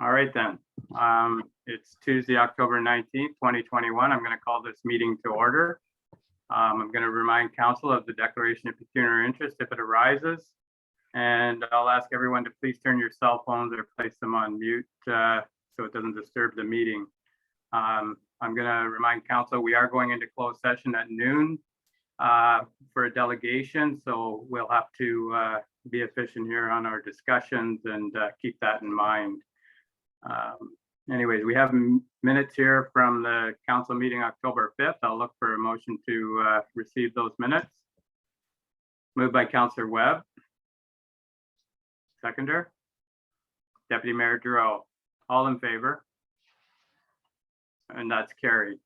All right then. It's Tuesday, October 19th, 2021. I'm going to call this meeting to order. I'm going to remind council of the declaration of pecuniary interest if it arises. And I'll ask everyone to please turn your cell phones or place them on mute so it doesn't disturb the meeting. I'm going to remind council we are going into closed session at noon for a delegation. So we'll have to be efficient here on our discussions and keep that in mind. Anyways, we have minutes here from the council meeting October 5th. I'll look for a motion to receive those minutes. Moved by Councillor Webb. Seconder. Deputy Mayor Giroux. All in favor? And that's carried.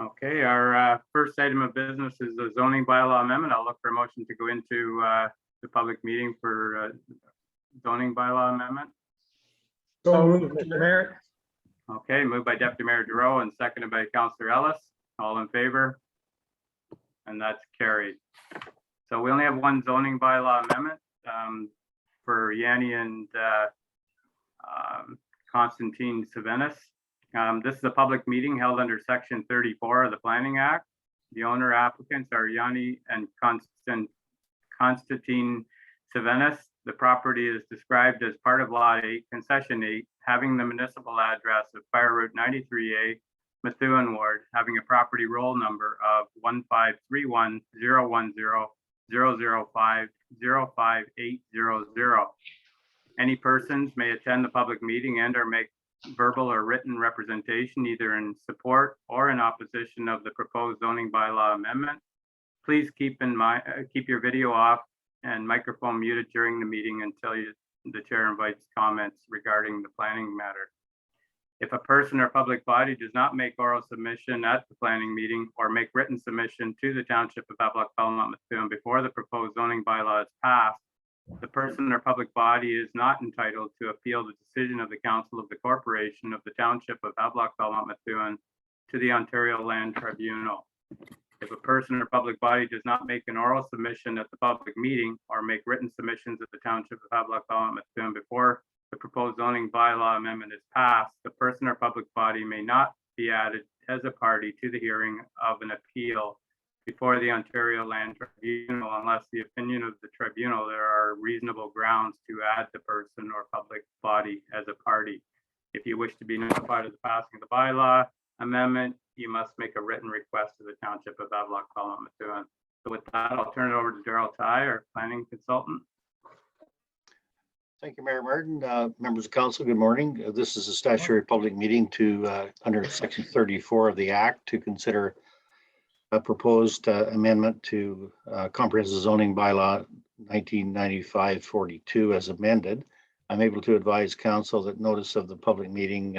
Okay, our first item of business is the zoning bylaw amendment. I'll look for a motion to go into the public meeting for zoning bylaw amendment. So moved, Mr. Mayor. Okay, moved by Deputy Mayor Giroux and seconded by Councillor Ellis. All in favor? And that's carried. So we only have one zoning bylaw amendment for Yanni and Constantine Savinis. This is a public meeting held under Section 34 of the Planning Act. The owner applicants are Yanni and Constantine Savinis. The property is described as part of Lot 8, Concession 8, having the municipal address of Fire Route 93A, Methuen Ward, having a property roll number of 153101005058000. Any persons may attend the public meeting and or make verbal or written representation either in support or in opposition of the proposed zoning bylaw amendment. Please keep in mind, keep your video off and microphone muted during the meeting until the chair invites comments regarding the planning matter. If a person or public body does not make oral submission at the planning meeting or make written submission to the Township of Havelock-Belmont-Methuen before the proposed zoning bylaw is passed, the person or public body is not entitled to appeal the decision of the Council of the Corporation of the Township of Havelock-Belmont-Methuen to the Ontario Land Tribunal. If a person or public body does not make an oral submission at the public meeting or make written submissions at the Township of Havelock-Belmont-Methuen before the proposed zoning bylaw amendment is passed, the person or public body may not be added as a party to the hearing of an appeal before the Ontario Land Tribunal unless the opinion of the tribunal there are reasonable grounds to add the person or public body as a party. If you wish to be notified of the passing of the bylaw amendment, you must make a written request to the Township of Havelock-Belmont-Methuen. So with that, I'll turn it over to Darrell Ty, our planning consultant. Thank you, Mayor Martin. Members of council, good morning. This is a statutory public meeting to under Section 34 of the Act to consider a proposed amendment to comprehensive zoning bylaw 1995-42 as amended. I'm able to advise council that notice of the public meeting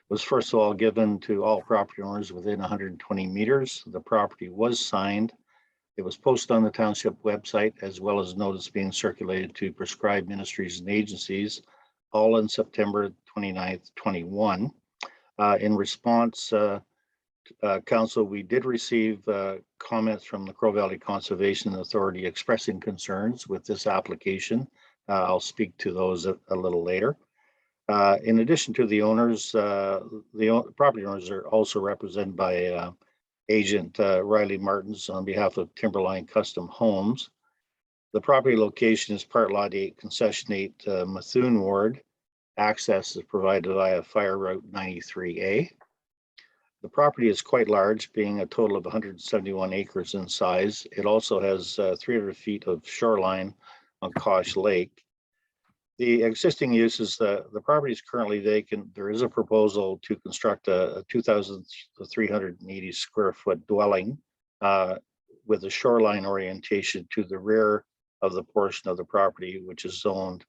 was first of all given to all property owners within 120 meters. The property was signed. It was posted on the township website as well as notice being circulated to prescribed ministries and agencies all in September 29th, 21. In response, council, we did receive comments from the Crow Valley Conservation Authority expressing concerns with this application. I'll speak to those a little later. In addition to the owners, the property owners are also represented by agent Riley Martins on behalf of Timberline Custom Homes. The property location is part Lot 8, Concession 8, Methuen Ward. Access is provided via Fire Route 93A. The property is quite large, being a total of 171 acres in size. It also has 300 feet of shoreline on Kosh Lake. The existing uses, the property is currently vacant. There is a proposal to construct a 2,380 square foot dwelling with a shoreline orientation to the rear of the portion of the property, which is zoned,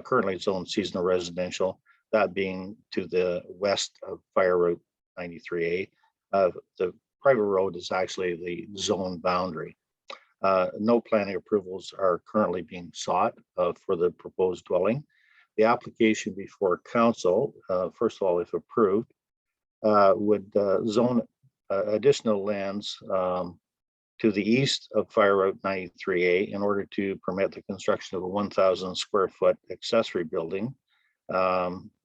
currently zoned seasonal residential, that being to the west of Fire Route 93A. The private road is actually the zone boundary. No planning approvals are currently being sought for the proposed dwelling. The application before council, first of all, if approved, would zone additional lands to the east of Fire Route 93A in order to permit the construction of a 1,000 square foot accessory building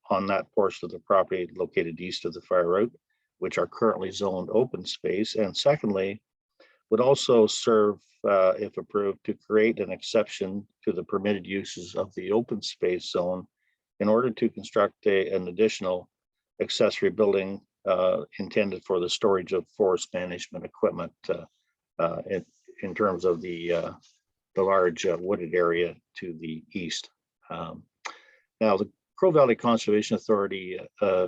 on that portion of the property located east of the fire road, which are currently zoned open space. And secondly, would also serve, if approved, to create an exception to the permitted uses of the open space zone in order to construct an additional accessory building intended for the storage of forest management equipment in terms of the large wooded area to the east. Now, the Crow Valley Conservation Authority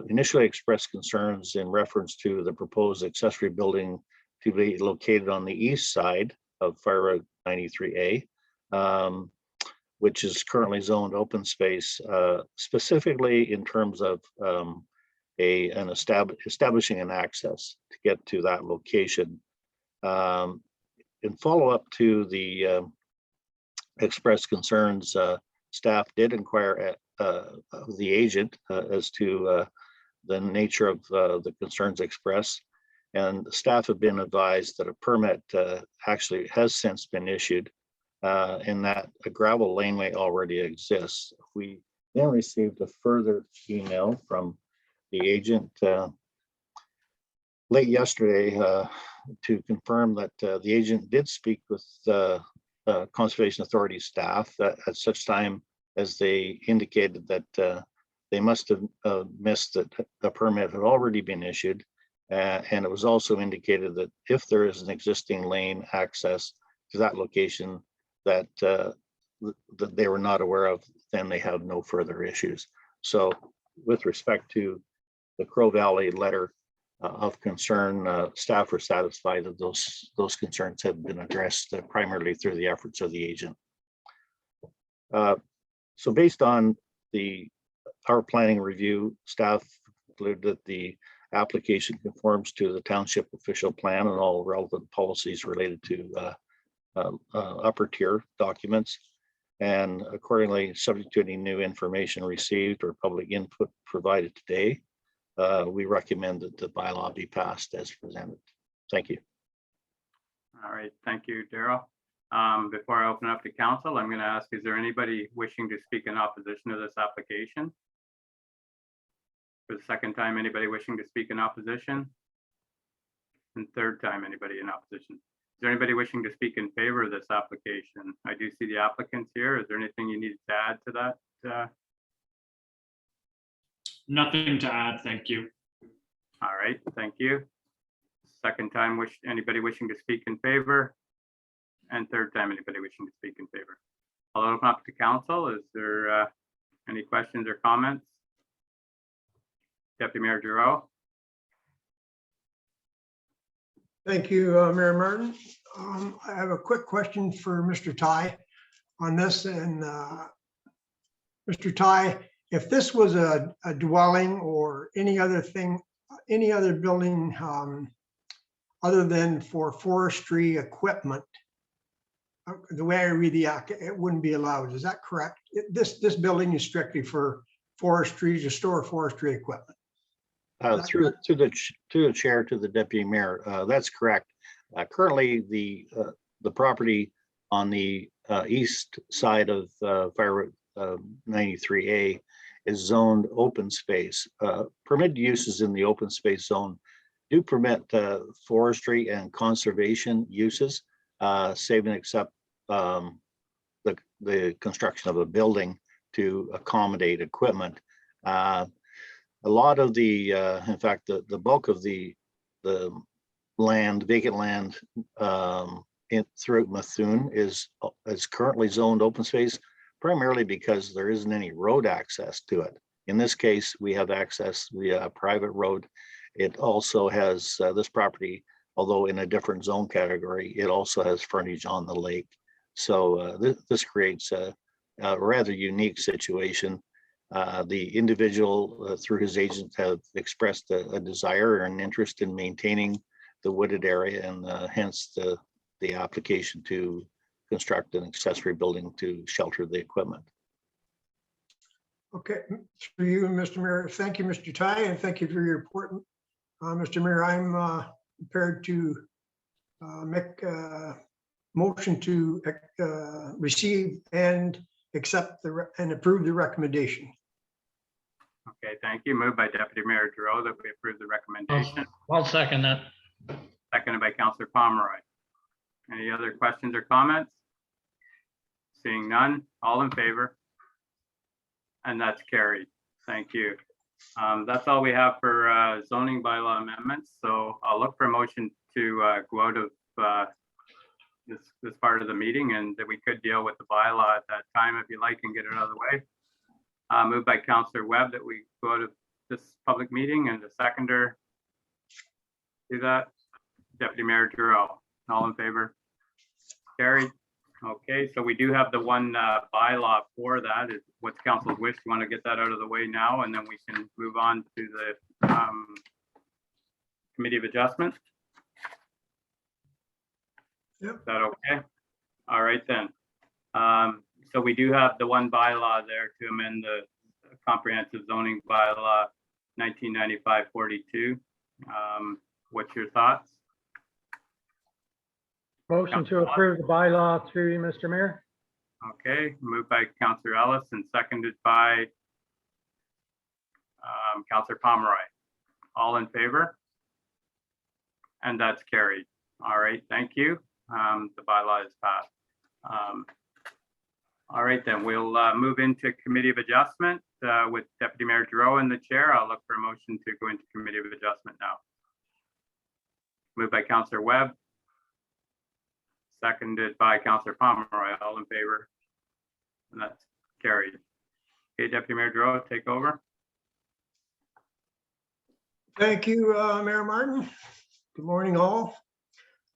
initially expressed concerns in reference to the proposed accessory building to be located on the east side of Fire Road 93A, which is currently zoned open space, specifically in terms of establishing an access to get to that location. In follow-up to the expressed concerns, staff did inquire of the agent as to the nature of the concerns expressed, and staff have been advised that a permit actually has since been issued and that a gravel laneway already exists. We then received a further email from the agent late yesterday to confirm that the agent did speak with Conservation Authority staff at such time as they indicated that they must have missed that the permit had already been issued. And it was also indicated that if there is an existing lane access to that location that they were not aware of, then they have no further issues. So with respect to the Crow Valley letter of concern, staff are satisfied that those concerns have been addressed primarily through the efforts of the agent. So based on our planning review, staff concluded that the application conforms to the township official plan and all relevant policies related to upper tier documents. And accordingly, subject to any new information received or public input provided today, we recommend that the bylaw be passed as presented. Thank you. All right, thank you, Daryl. Before I open up to council, I'm going to ask, is there anybody wishing to speak in opposition to this application? For the second time, anybody wishing to speak in opposition? And third time, anybody in opposition? Is there anybody wishing to speak in favor of this application? I do see the applicants here. Is there anything you need to add to that? Nothing to add, thank you. All right, thank you. Second time, anybody wishing to speak in favor? And third time, anybody wishing to speak in favor? I'll open up to council. Is there any questions or comments? Deputy Mayor Giroux. Thank you, Mayor Martin. I have a quick question for Mr. Ty on this. And Mr. Ty, if this was a dwelling or any other thing, any other building other than for forestry equipment, the way I read the act, it wouldn't be allowed. Is that correct? This building is strictly for forestry, to store forestry equipment. Through the chair to the deputy mayor, that's correct. Currently, the property on the east side of Fire Road 93A is zoned open space. Permitted uses in the open space zone do permit forestry and conservation uses, save and except the construction of a building to accommodate equipment. A lot of the, in fact, the bulk of the land, vacant land throughout Methuen is currently zoned open space, primarily because there isn't any road access to it. In this case, we have access via a private road. It also has this property, although in a different zone category, it also has frontage on the lake. So this creates a rather unique situation. The individual, through his agent, have expressed a desire or an interest in maintaining the wooded area, and hence the application to construct an accessory building to shelter the equipment. Okay, for you, Mr. Mayor. Thank you, Mr. Ty, and thank you for your report. Mr. Mayor, I'm prepared to make a motion to receive and accept and approve the recommendation. Okay, thank you. Moved by Deputy Mayor Giroux that we approve the recommendation, I'll second that. seconded by Councillor Pomeroy. Any other questions or comments? Seeing none, all in favor? And that's carried. Thank you. That's all we have for zoning bylaw amendments. So I'll look for a motion to go out of this part of the meeting, and that we could deal with the bylaw at that time if you like and get it out of the way. Moved by Councillor Webb that we go out of this public meeting, and the seconder do that. Deputy Mayor Giroux, all in favor? Carried. Okay, so we do have the one bylaw for that. Is what's council's wish? You want to get that out of the way now, and then we can move on to the Committee of Adjustment? Yep. Is that okay? All right then. So we do have the one bylaw there to amend the comprehensive zoning bylaw 1995-42. What's your thoughts? Motion to approve the bylaw through you, Mr. Mayor. Okay, moved by Councillor Ellis and seconded by Councillor Pomeroy. All in favor? And that's carried. All right, thank you. The bylaw is passed. All right, then we'll move into Committee of Adjustment with Deputy Mayor Giroux in the chair. I'll look for a motion to go into Committee of Adjustment now. Moved by Councillor Webb. Seconded by Councillor Pomeroy. All in favor? And that's carried. Okay, Deputy Mayor Giroux, take over. Thank you, Mayor Martin. Good morning, all.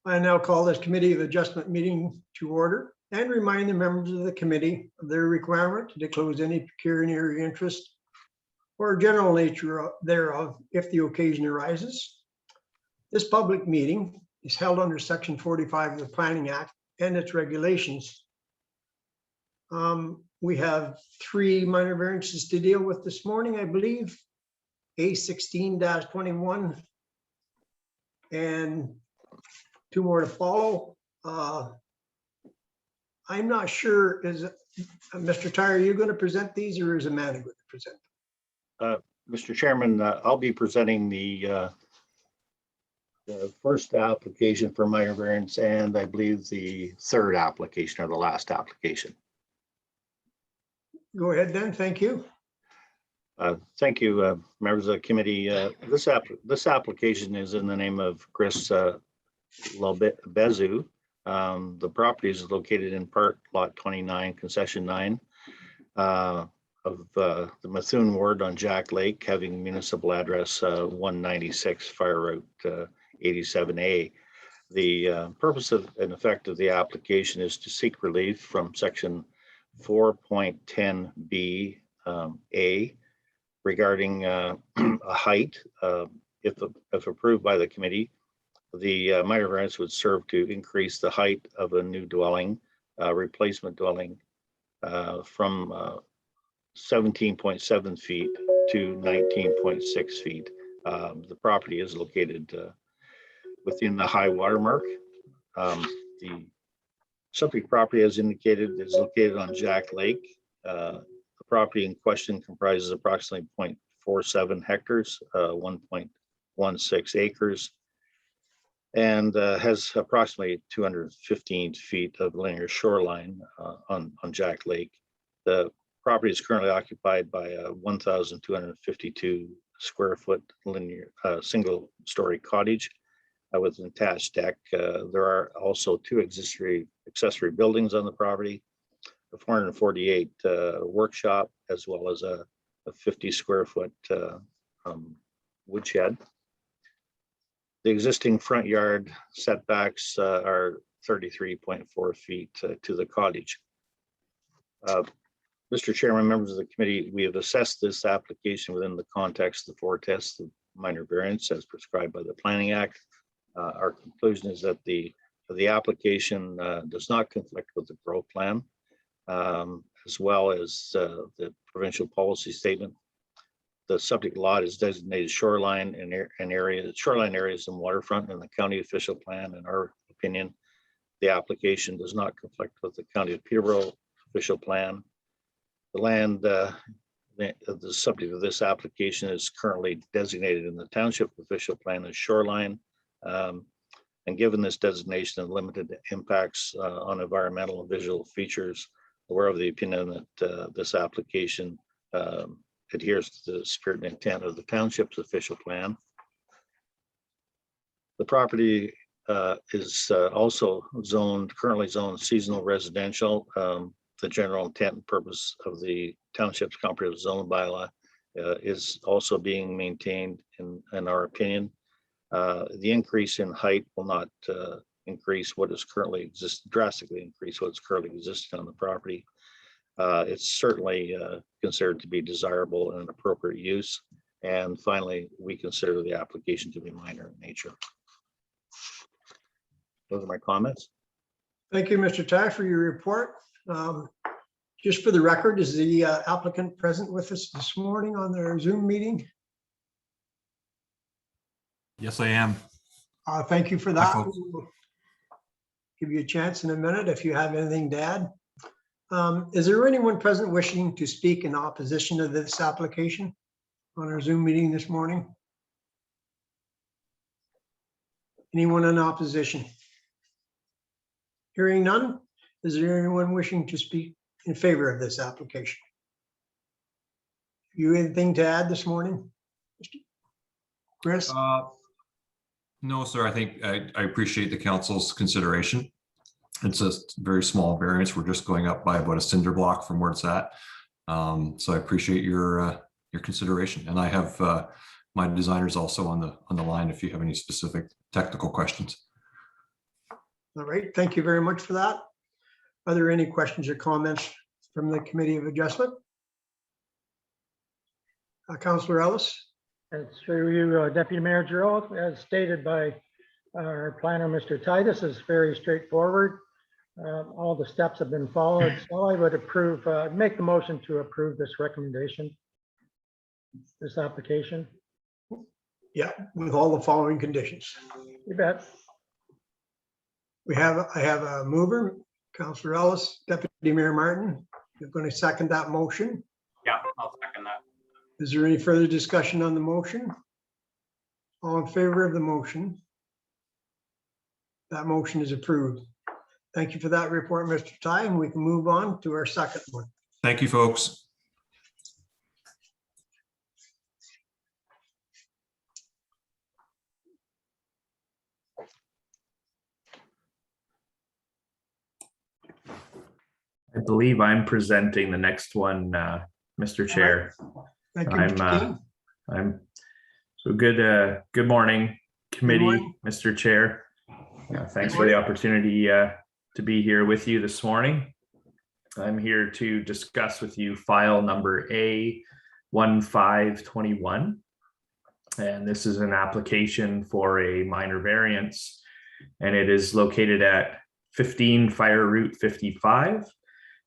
I now call this Committee of Adjustment meeting to order and remind the members of the committee of their requirement to disclose any pecuniary interest or general nature thereof if the occasion arises. This public meeting is held under Section 45 of the Planning Act and its regulations. We have 3 minor variances to deal with this morning, I believe. A16-21 and 2 more to follow. I'm not sure, is Mr. Tyre, are you going to present these, or is Amanda going to present? Mr. Chairman, I'll be presenting the first application for minor variance, and I believe the third application or the last application. Go ahead then, thank you. Thank you, members of the committee. This application is in the name of Chris Bezu. The property is located in part lot 29, concession 9 of the Methuen ward on Jack Lake, having municipal address 196 Fire Route 87A. The purpose of and effect of the application is to seek relief from section 4.10B A regarding a height. If approved by the committee, the minor variance would serve to increase the height of a new dwelling, replacement dwelling, from 17.7 feet to 19.6 feet. The property is located within the high water mark. The subject property, as indicated, is located on Jack Lake. The property in question comprises approximately 0.47 hectares, 1.16 acres, and has approximately 215 feet of linear shoreline on Jack Lake. The property is currently occupied by a 1,252 square foot linear single story cottage with an attached deck. There are also 2 accessory buildings on the property, a 448 workshop, as well as a 50 square foot woodshed. The existing front yard setbacks are 33.4 feet to the cottage. Mr. Chairman, members of the committee, we have assessed this application within the context of the 4 tests of minor variance as prescribed by the Planning Act. Our conclusion is that the application does not conflict with the growth plan, as well as the provincial policy statement. The subject lot is designated shoreline and shoreline areas and waterfront in the county official plan. In our opinion, the application does not conflict with the County of Peterborough official plan. The land the subject of this application is currently designated in the township official plan as shoreline. And given this designation and limited impacts on environmental and visual features, we're of the opinion that this application adheres to the spirit and intent of the township's official plan. The property is also currently zoned seasonal residential. The general intent and purpose of the township's comprehensive zone bylaw is also being maintained in our opinion. The increase in height will not increase what is currently drastically increase what's currently existing on the property. It's certainly considered to be desirable and an appropriate use. And finally, we consider the application to be minor in nature. Those are my comments. Thank you, Mr. Ty, for your report. Just for the record, is the applicant present with us this morning on their Zoom meeting? Yes, I am. Thank you for that. folks. We'll give you a chance in a minute if you have anything to add. Is there anyone present wishing to speak in opposition to this application on our Zoom meeting this morning? Anyone in opposition? Hearing none, is there anyone wishing to speak in favor of this application? You anything to add this morning? Chris? No, sir, I think I appreciate the council's consideration. It's a very small variance. We're just going up by about a cinder block from where it's at. So I appreciate your consideration. And I have my designers also on the line if you have any specific technical questions. All right, thank you very much for that. Are there any questions or comments from the Committee of Adjustment? Councillor Ellis? And through you, Deputy Mayor Giroux, as stated by our planner, Mr. Ty, this is very straightforward. All the steps have been followed, so I would approve, make the motion to approve this recommendation, this application. Yeah, with all the following conditions. You bet. I have a mover, Councillor Ellis, Deputy Mayor Martin. You're going to second that motion. Yeah, I'll second that. Is there any further discussion on the motion? All in favor of the motion? That motion is approved. Thank you for that report, Mr. Ty, and we can move on to our second one. Thank you, folks. I believe I'm presenting the next one, Mr. Chair. Thank you, Mr. King. I'm so good. Good morning, committee, morning. Mr. Chair. Thanks for the opportunity to be here with you this morning. I'm here to discuss with you file number A1521. And this is an application for a minor variance, and it is located at 15 Fire Route 55,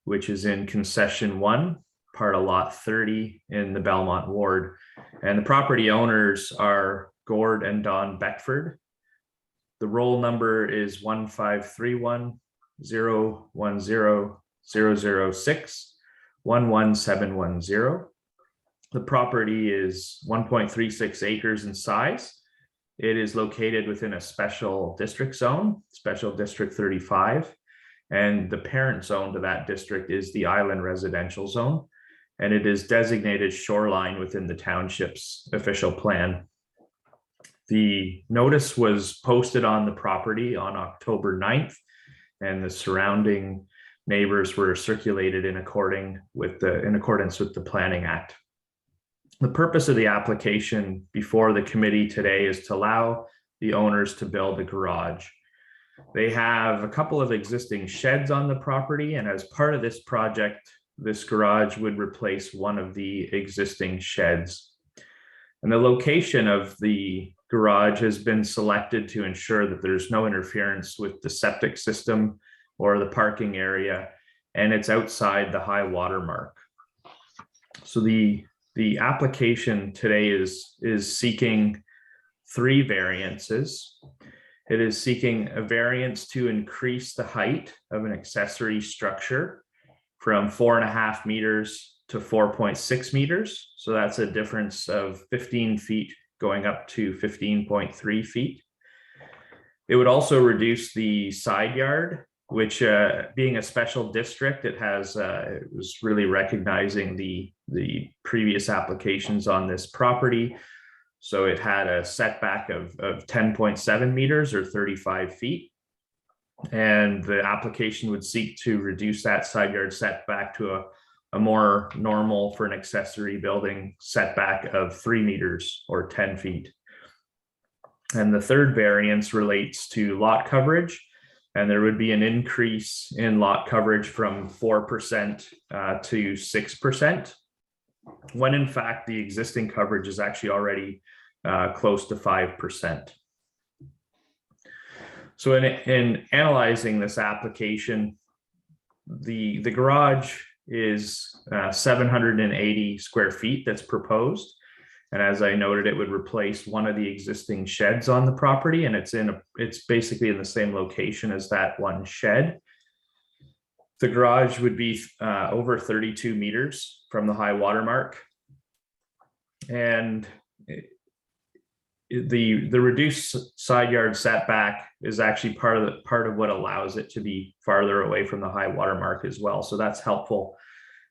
which is in concession 1, part of lot 30 in the Belmont ward. And the property owners are Gord and Don Beckford. The roll number is 153101000611710. The property is 1.36 acres in size. It is located within a special district zone, Special District 35. And the parent zone to that district is the Island Residential Zone. And it is designated shoreline within the township's official plan. The notice was posted on the property on October 9th, and the surrounding neighbors were circulated in accordance with the Planning Act. The purpose of the application before the committee today is to allow the owners to build a garage. They have a couple of existing sheds on the property, and as part of this project, this garage would replace one of the existing sheds. And the location of the garage has been selected to ensure that there's no interference with the septic system or the parking area, and it's outside the high water mark. So the application today is seeking 3 variances. It is seeking a variance to increase the height of an accessory structure from 4.5 meters to 4.6 meters. So that's a difference of 15 feet going up to 15.3 feet. It would also reduce the side yard, which being a special district, it was really recognizing the previous applications on this property. So it had a setback of 10.7 meters or 35 feet. And the application would seek to reduce that side yard setback to a more normal for an accessory building setback of 3 meters or 10 feet. And the third variance relates to lot coverage. And there would be an increase in lot coverage from 4% to 6%, when in fact the existing coverage is actually already close to 5%. So in analyzing this application, the garage is 780 square feet that's proposed. And as I noted, it would replace one of the existing sheds on the property, and it's basically in the same location as that one shed. The garage would be over 32 meters from the high water mark. And the reduced side yard setback is actually part of what allows it to be farther away from the high water mark as well. So that's helpful.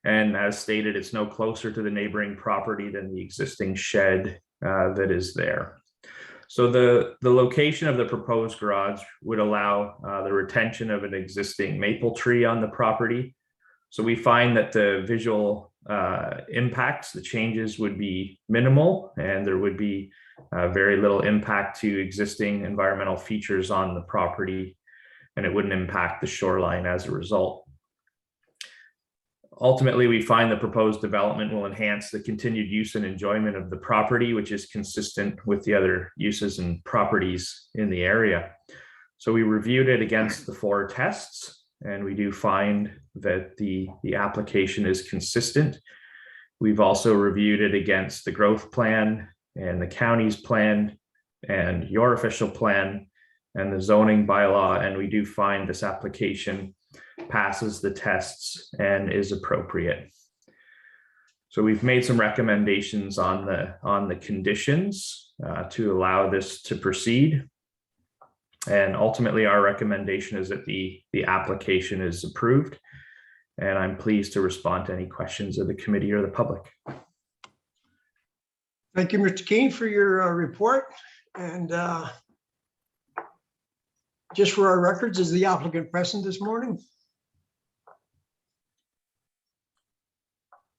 And as stated, it's no closer to the neighboring property than the existing shed that is there. So the location of the proposed garage would allow the retention of an existing maple tree on the property. So we find that the visual impacts, the changes would be minimal, and there would be very little impact to existing environmental features on the property, and it wouldn't impact the shoreline as a result. Ultimately, we find the proposed development will enhance the continued use and enjoyment of the property, which is consistent with the other uses and properties in the area. So we reviewed it against the 4 tests, and we do find that the application is consistent. We've also reviewed it against the growth plan and the county's plan and your official plan and the zoning bylaw, and we do find this application passes the tests and is appropriate. So we've made some recommendations on the conditions to allow this to proceed. And ultimately, our recommendation is that the application is approved. And I'm pleased to respond to any questions of the committee or the public. Thank you, Mr. Keene, for your report. And just for our records, is the applicant present this morning?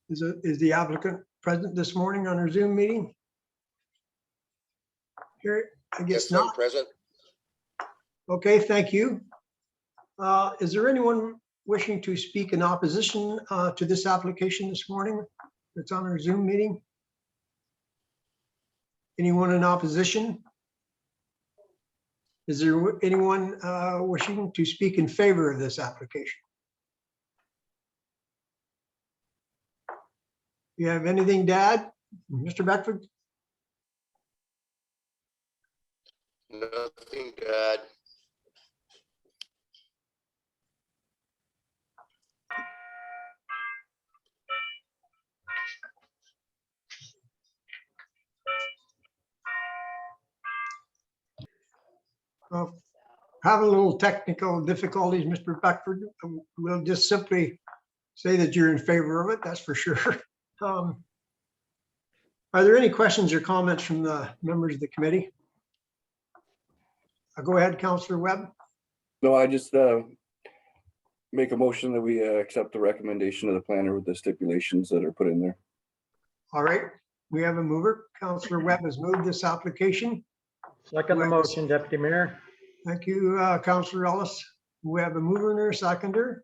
Is the applicant present this morning on our Zoom meeting? Here, I guess Yes, I'm not. present. Okay, thank you. Is there anyone wishing to speak in opposition to this application this morning that's on our Zoom meeting? Anyone in opposition? Is there anyone wishing to speak in favor of this application? You have anything to add, Mr. Beckford? Nothing to add. Have a little technical difficulties, Mr. Beckford. We'll just simply say that you're in favor of it, that's for sure. Are there any questions or comments from the members of the committee? Go ahead, Councillor Webb. No, I just make a motion that we accept the recommendation of the planner with the stipulations that are put in there. All right, we have a mover. Councillor Webb has moved this application. Second the motion, Deputy Mayor. Thank you, Councillor Ellis. We have a mover and a seconder.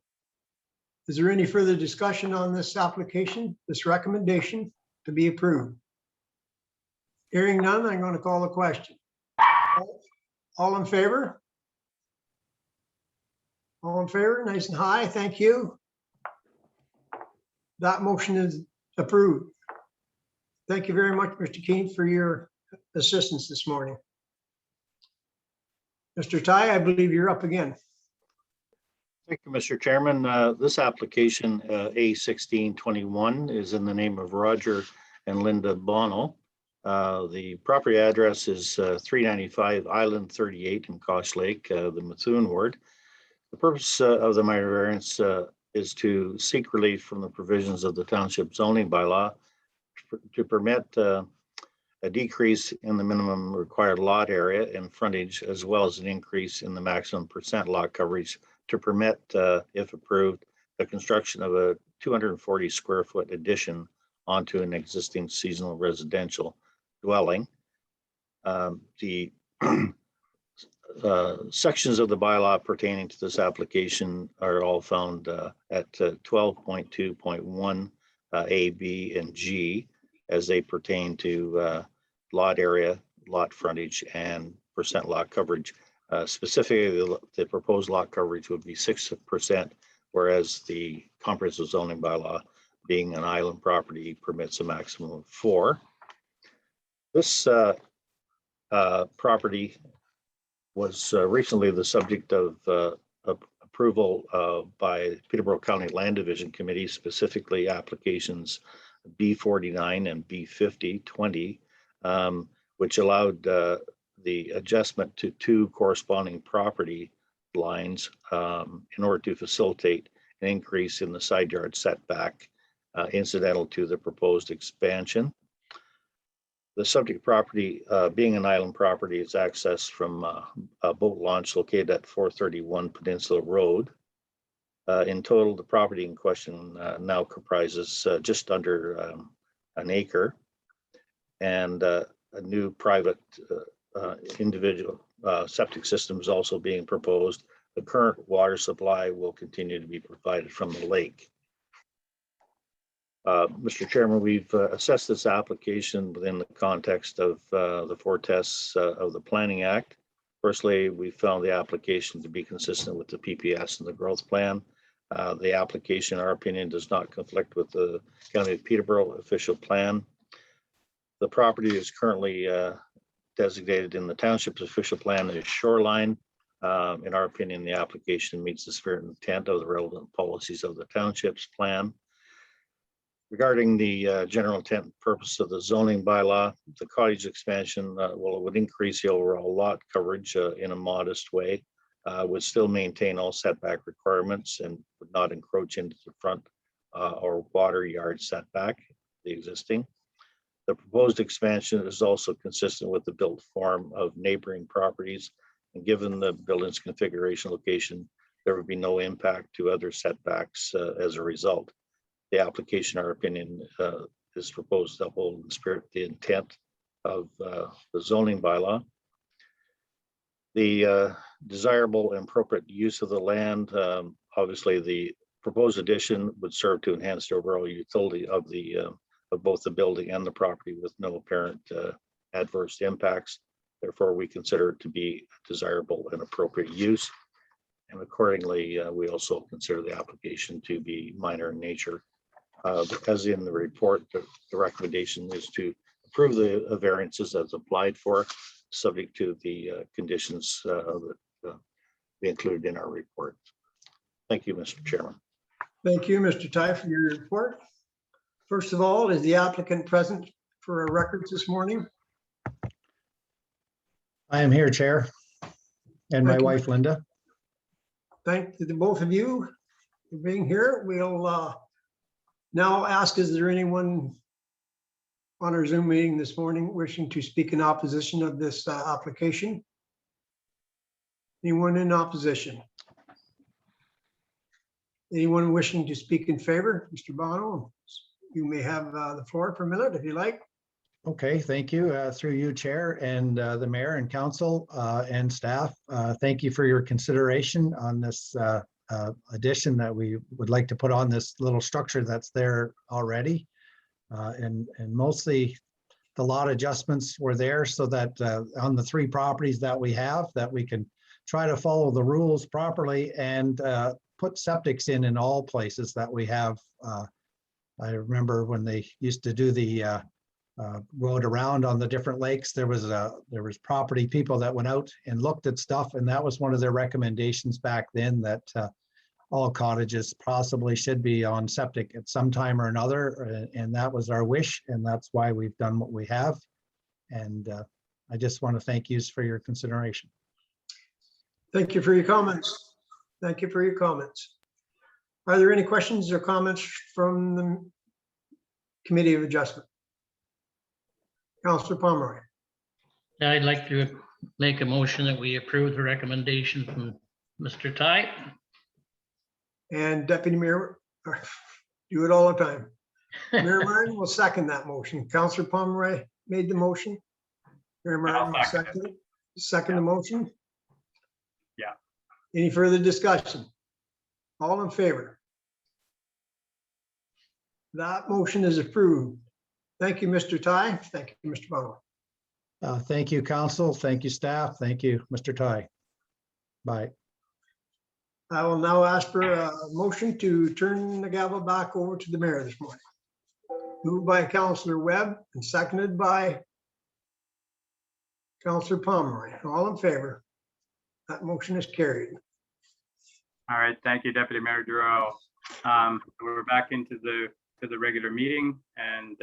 Is there any further discussion on this application, this recommendation to be approved? Hearing none, I'm going to call the question. All in favor? All in favor, nice and high, thank you. That motion is approved. Thank you very much, Mr. Keene, for your assistance this morning. Mr. Ty, I believe you're up again. Thank you, Mr. Chairman. This application, A1621, is in the name of Roger and Linda Bono. The property address is 395 Island 38 in Cosh Lake, the Methuen ward. The purpose of the minor variance is to seek relief from the provisions of the Township zoning bylaw to permit a decrease in the minimum required lot area and frontage, as well as an increase in the maximum % lot coverage to permit, if approved, the construction of a 240 square foot addition onto an existing seasonal residential dwelling. The sections of the bylaw pertaining to this application are all found at 12.2.1 A, B, and G, as they pertain to lot area, lot frontage, and % lot coverage. Specifically, the proposed lot coverage would be 6%, whereas the comprehensive zoning bylaw, being an island property, permits a maximum of 4%. This property was recently the subject of approval by Peterborough County Land Division Committee, specifically applications B49 and B50-20, which allowed the adjustment to 2 corresponding property lines in order to facilitate an increase in the side yard setback incidental to the proposed expansion. The subject property, being an island property, is accessed from a boat launch located at 431 Peninsula Road. In total, the property in question now comprises just under an acre, and a new private individual septic system is also being proposed. The current water supply will continue to be provided from the lake. Mr. Chairman, we've assessed this application within the context of the 4 tests of the Planning Act. Firstly, we found the application to be consistent with the PPS and the growth plan. The application, in our opinion, does not conflict with the County of Peterborough official plan. The property is currently designated in the Township's official plan as shoreline. In our opinion, the application meets the spirit and intent of the relevant policies of the Township's plan. Regarding the general intent and purpose of the zoning bylaw, the cottage expansion, well, it would increase the overall lot coverage in a modest way, would still maintain all setback requirements and would not encroach into the front or water yard setback, the existing. The proposed expansion is also consistent with the built form of neighboring properties, and given the building's configuration location, there would be no impact to other setbacks as a result. The application, in our opinion, is proposed to hold in spirit the intent of the zoning bylaw. The desirable and appropriate use of the land, obviously the proposed addition would serve to enhance the overall utility of both the building and the property with no apparent adverse impacts. Therefore, we consider it to be desirable and appropriate use. And accordingly, we also consider the application to be minor in nature. As in the report, the recommendation is to approve the variances as applied for, subject to the conditions that be included in our report. Thank you, Mr. Chairman. Thank you, Mr. Ty, for your report. First of all, is the applicant present for our records this morning? I am here, Chair, and my Thank you. wife, Linda. Thank the both of you for being here. We'll now ask, is there anyone on our Zoom meeting this morning wishing to speak in opposition of this application? Anyone in opposition? Anyone wishing to speak in favor? Mr. Bono, you may have the floor for a minute if you like. Okay, thank you. Through you, Chair, and the Mayor and Council and staff. Thank you for your consideration on this addition that we would like to put on this little structure that's there already. And mostly the lot adjustments were there so that on the 3 properties that we have, that we can try to follow the rules properly and put septics in all places that we have. I remember when they used to do the road around on the different lakes, there was property people that went out and looked at stuff, and that was one of their recommendations back then, that all cottages possibly should be on septic at some time or another. And that was our wish, and that's why we've done what we have. And I just want to thank you for your consideration. Thank you for your comments. Thank you for your comments. Are there any questions or comments from the Committee of Adjustment? Councillor Pomeroy. I'd like to make a motion that we approve the recommendation from Mr. Ty. And Deputy Mayor, do it all the time. Mayor Martin will second that motion. Councillor Pomeroy made the motion. Mayor Martin will second it. Second the motion. Yeah. Any further discussion? All in favor? That motion is approved. Thank you, Mr. Ty. Thank you, Mr. Pomeroy. Thank you, council. Thank you, staff. Thank you, Mr. Ty. Bye. I will now ask for a motion to turn the gavel back over to the mayor this morning. Moved by Councillor Webb and seconded by Councillor Pomeroy. All in favor? That motion is carried. All right, thank you, Deputy Mayor Giroux. We're back into the regular meeting, and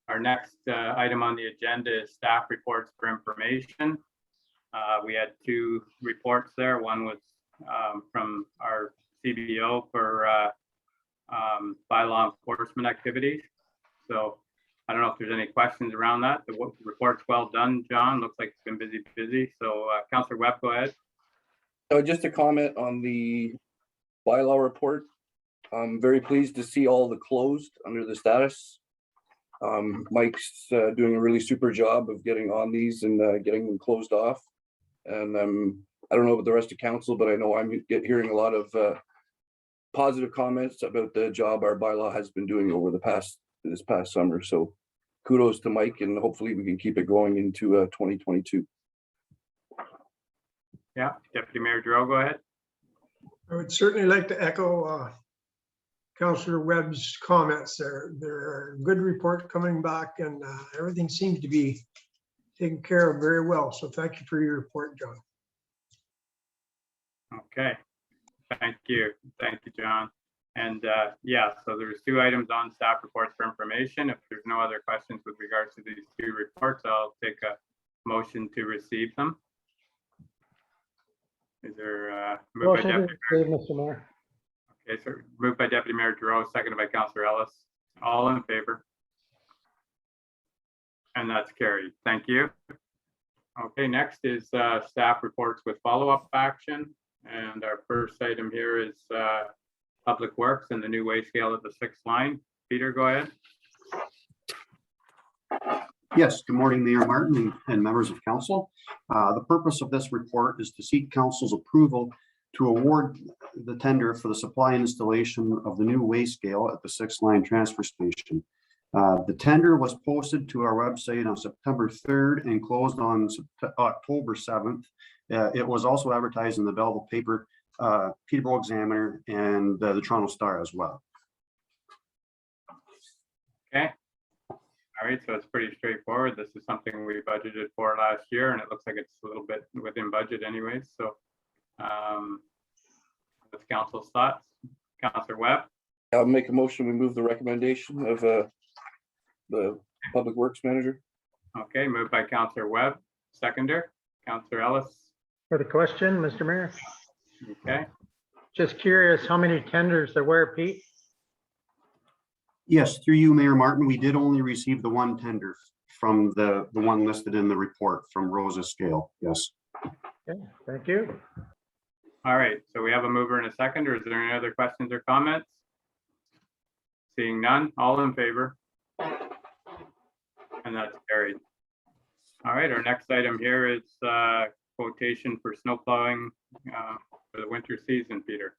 our next item on the agenda is staff reports for information. We had two reports there. One was from our CBO for bylaw enforcement activities. So I don't know if there's any questions around that. The report's well done, John. Looks like it's been busy. So Councillor Webb, go ahead. So just a comment on the bylaw report. I'm very pleased to see all the closed under the status. Mike's doing a really super job of getting on these and getting them closed off. And I don't know about the rest of council, but I know I'm hearing a lot of positive comments about the job our bylaw has been doing over this past summer. So kudos to Mike, and hopefully we can keep it going into 2022. Yeah, Deputy Mayor Giroux, go ahead. I would certainly like to echo Councillor Webb's comments there. There are good reports coming back, and everything seems to be taken care of very well. So thank you for your report, John. Okay, thank you, John. And yeah, so there's two items on staff reports for information. If there's no other questions with regards to these two reports, I'll take a motion to receive them. Is there moved by Motion Deputy to receive, Mr. Mayor. Okay, so moved by Deputy Mayor Giroux, seconded by Councillor Ellis. All in favor? And that's carried. Thank you. Okay, next is staff reports with follow-up action. And our first item here is Public Works and the new weigh scale at the 6th line. Peter, go ahead. Yes, good morning, Mayor Martin and members of council. The purpose of this report is to seek council's approval to award the tender for the supply and installation of the new weigh scale at the 6th line transfer station. The tender was posted to our website on September 3rd and closed on October 7th. It was also advertised in the Belleville paper, Peterborough Examiner, and the Toronto Star as well. Okay. All right, so it's pretty straightforward. This is something we budgeted for last year, and it looks like it's a little bit within budget anyways. So that's council's thoughts. Councillor Webb. I'll make a motion. We move the recommendation of the Public Works Manager. Okay, moved by Councillor Webb, seconder, Councillor Ellis. For the question, Mr. Mayor, Okay, just curious how many tenders there were, Pete? Yes, through you, Mayor Martin, we did only receive the one tender from the one listed in the report from Rosa Scale. Yes. Okay, thank you. all right, so we have a mover and a seconder. Is there any other questions or comments? Seeing none, all in favor? And that's carried. All right, our next item here is quotation for snow plowing for the winter season, Peter.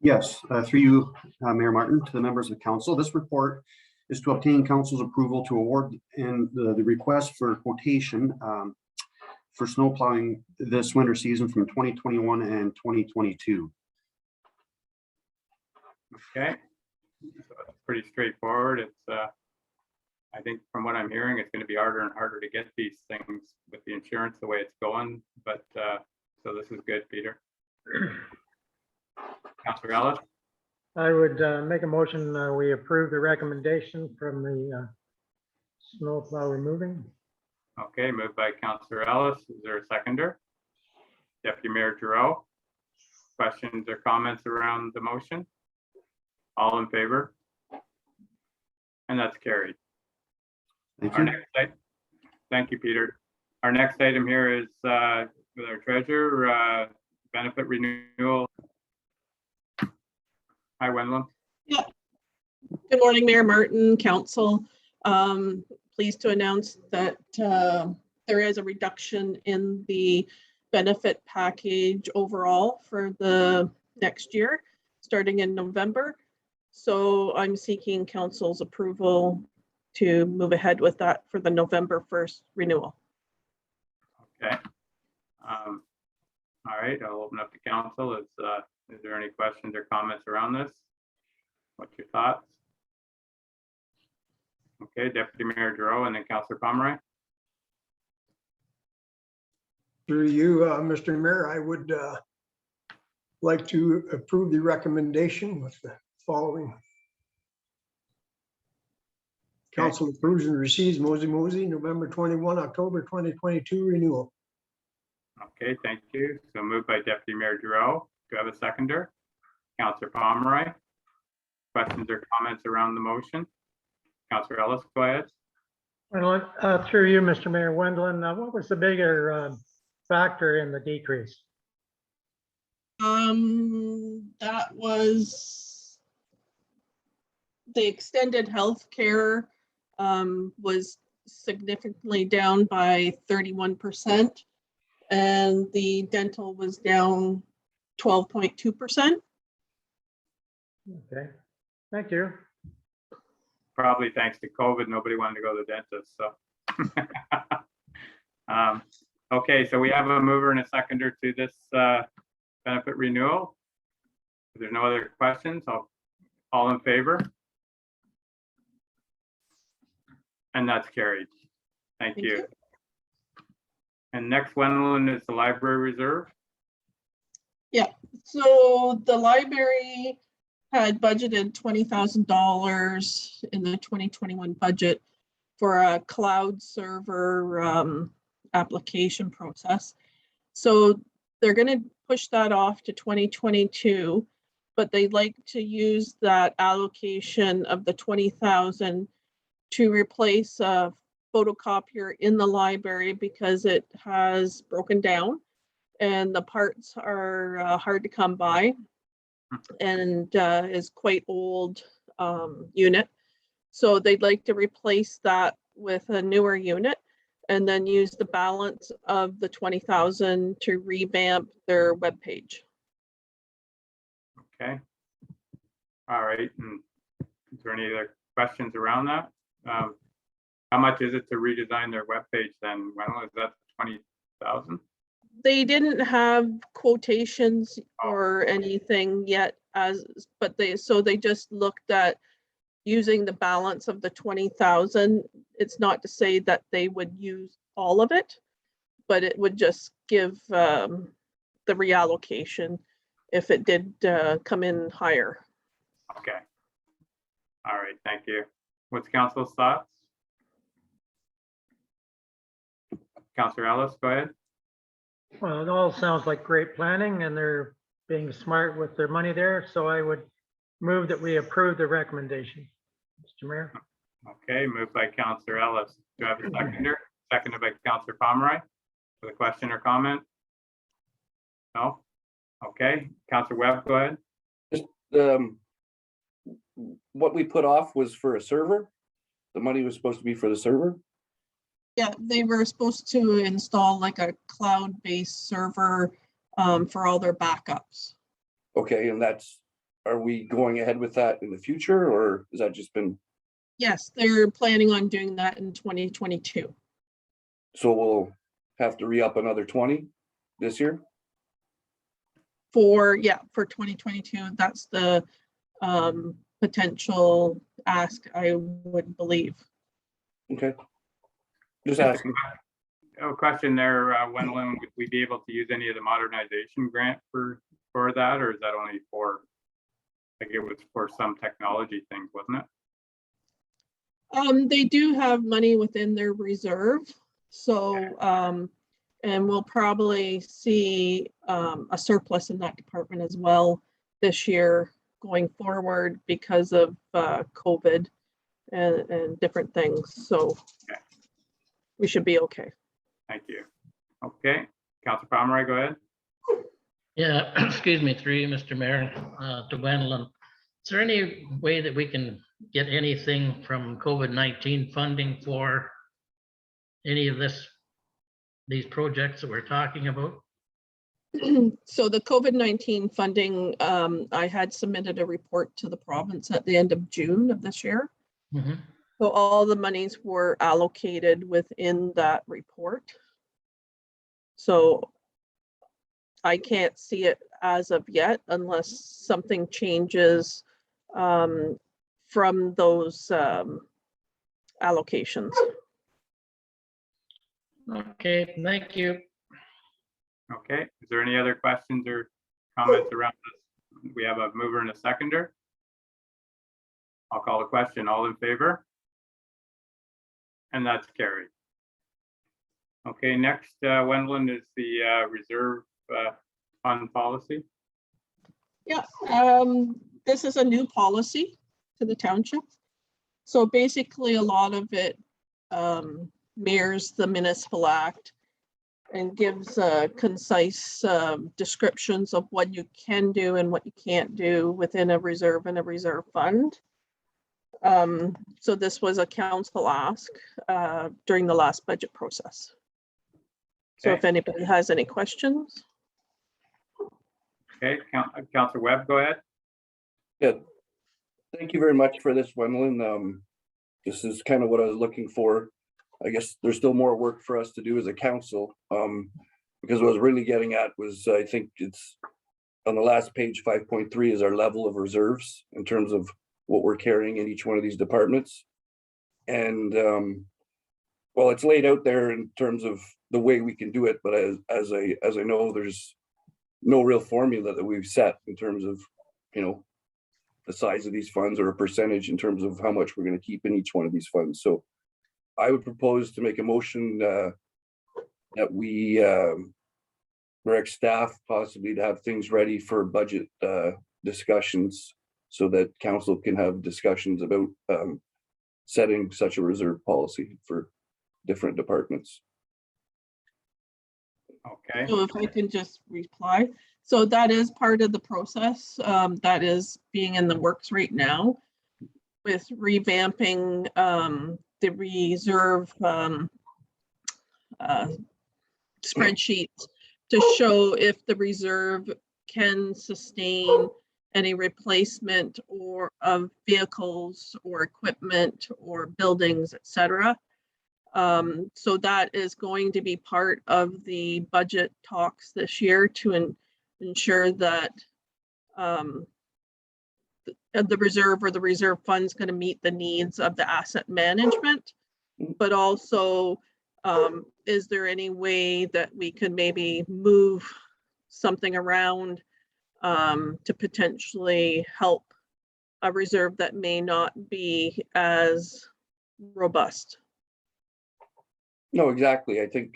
Yes, through you, Mayor Martin, to the members of council. This report is to obtain council's approval to award and the request for quotation for snow plowing this winter season from 2021 and 2022. Okay, so it's pretty straightforward. It's I think from what I'm hearing, it's going to be harder and harder to get these things with the insurance the way it's going. But so this is good, Peter. Counselor Ellis, I would make a motion, we approve the recommendation from the snow plow removing. okay, moved by Counselor Ellis. Is there a seconder? Deputy Mayor Giroux. Questions or comments around the motion? All in favor? And that's carried. Thank Our you. next item, thank you, Peter. Our next item here is with our treasurer, benefit renewal. Hi, Wendland. Good morning, Mayor Martin, Council. Pleased to announce that there is a reduction in the benefit package overall for the next year, starting in November. So I'm seeking council's approval to move ahead with that for the November 1st renewal. Okay. All right, I'll open up to council. Is there any questions or comments around this? What's your thoughts? Okay, Deputy Mayor Giroux and then Councilor Pomeroy. Through you, Mr. Mayor, I would like to approve the recommendation with the following. Council approves and receives Mosey November 21, October 2022 renewal. Okay, thank you. So moved by Deputy Mayor Giroux. Do I have a seconder? Councilor Pomeroy. Questions or comments around the motion? Councilor Ellis, go ahead. Well, through you, Mr. Mayor Wendland, what was the bigger factor in the decrease? That was the extended health care was significantly down by 31%, and the dental was down 12.2%. Okay, thank you. Probably thanks to COVID, nobody wanted to go to the dentist, so. Okay, so we have a mover and a seconder to this benefit renewal. If there's no other questions, all in favor? And that's carried. Thank Thank you. you. And next one is the library reserve. So the library had budgeted $20,000 in the 2021 budget for a cloud server application process. So they're going to push that off to 2022, but they'd like to use that allocation of the 20,000 to replace a photocopier in the library because it has broken down and the parts are hard to come by and is quite old unit. So they'd like to replace that with a newer unit and then use the balance of the 20,000 to revamp their webpage. Okay. All right. And is there any other questions around that? How much is it to redesign their webpage then? Well, is that 20,000? They didn't have quotations or anything yet but they just looked at using the balance of the 20,000. It's not to say that they would use all of it, but it would just give the reallocation if it did come in higher. Okay. All right, thank you. What's council's thoughts? Councilor Ellis, go ahead. Well, it all sounds like great planning and they're being smart with their money there. So I would move that we approve the recommendation. Mr. Mayor. Okay, moved by Councilor Ellis. Do I have a seconder? Seconded by Councilor Pomeroy. With a question or comment? No? Okay, Councilor Webb, go ahead. Just what we put off was for a server. The money was supposed to be for the server. Yeah, they were supposed to install like a cloud-based server for all their backups. Okay, and are we going ahead with that in the future, or has that just been? Yes, they're planning on doing that in 2022. So we'll have to re-up another 20 this year? For 2022, that's the potential ask, I would believe. Okay. Just asking. A question there, Wendland, would we be able to use any of the modernization grant for for that, or is that only for, like it was for some technology things, wasn't it? They do have money within their reserve, so, and we'll probably see, a surplus in that department as well this year going forward because of, COVID and different things, so Okay. we should be okay. Thank you. Okay, Councilor Pomeroy, go ahead. Yeah, excuse me, through you, Mr. Mayor, to Wendland. Is there any way that we can get anything from COVID-19 funding for any of these projects that we're talking about? So the COVID-19 funding, I had submitted a report to the province at the end of June of this year. Mhm. So all the monies were allocated within that report. So I can't see it as of yet unless something changes from those allocations. Okay, thank you. Okay, is there any other questions or comments around this? We have a mover and a seconder. I'll call the question. All in favor? And that's carried. Okay, next, Wendland, is the reserve fund policy. Yeah, this is a new policy to the township. So basically, a lot of it mirrors the municipal act and gives concise descriptions of what you can do and what you can't do within a reserve and a reserve fund. So this was a council ask during the last budget process. So if anybody has any questions. Okay, Councilor Webb, go ahead. Good. Thank you very much for this, Wendland. This is kind of what I was looking for. I guess there's still more work for us to do as a council. Because what I was really getting at was, I think it's on the last page, 5.3 is our level of reserves in terms of what we're carrying in each one of these departments. And well, it's laid out there in terms of the way we can do it, but as I know, there's no real formula that we've set in terms of, you know, the size of these funds or a percentage in terms of how much we're going to keep in each one of these funds. So I would propose to make a motion that we direct staff possibly to have things ready for budget discussions so that council can have discussions about setting such a reserve policy for different departments. Okay, So if I can just reply. So that is part of the process that is being in the works right now with revamping the reserve spreadsheet to show if the reserve can sustain any replacement or of vehicles or equipment or buildings, etc. So that is going to be part of the budget talks this year to ensure that the reserve or the reserve fund is going to meet the needs of the asset management, but also is there any way that we could maybe move something around to potentially help a reserve that may not be as robust? No, exactly. I think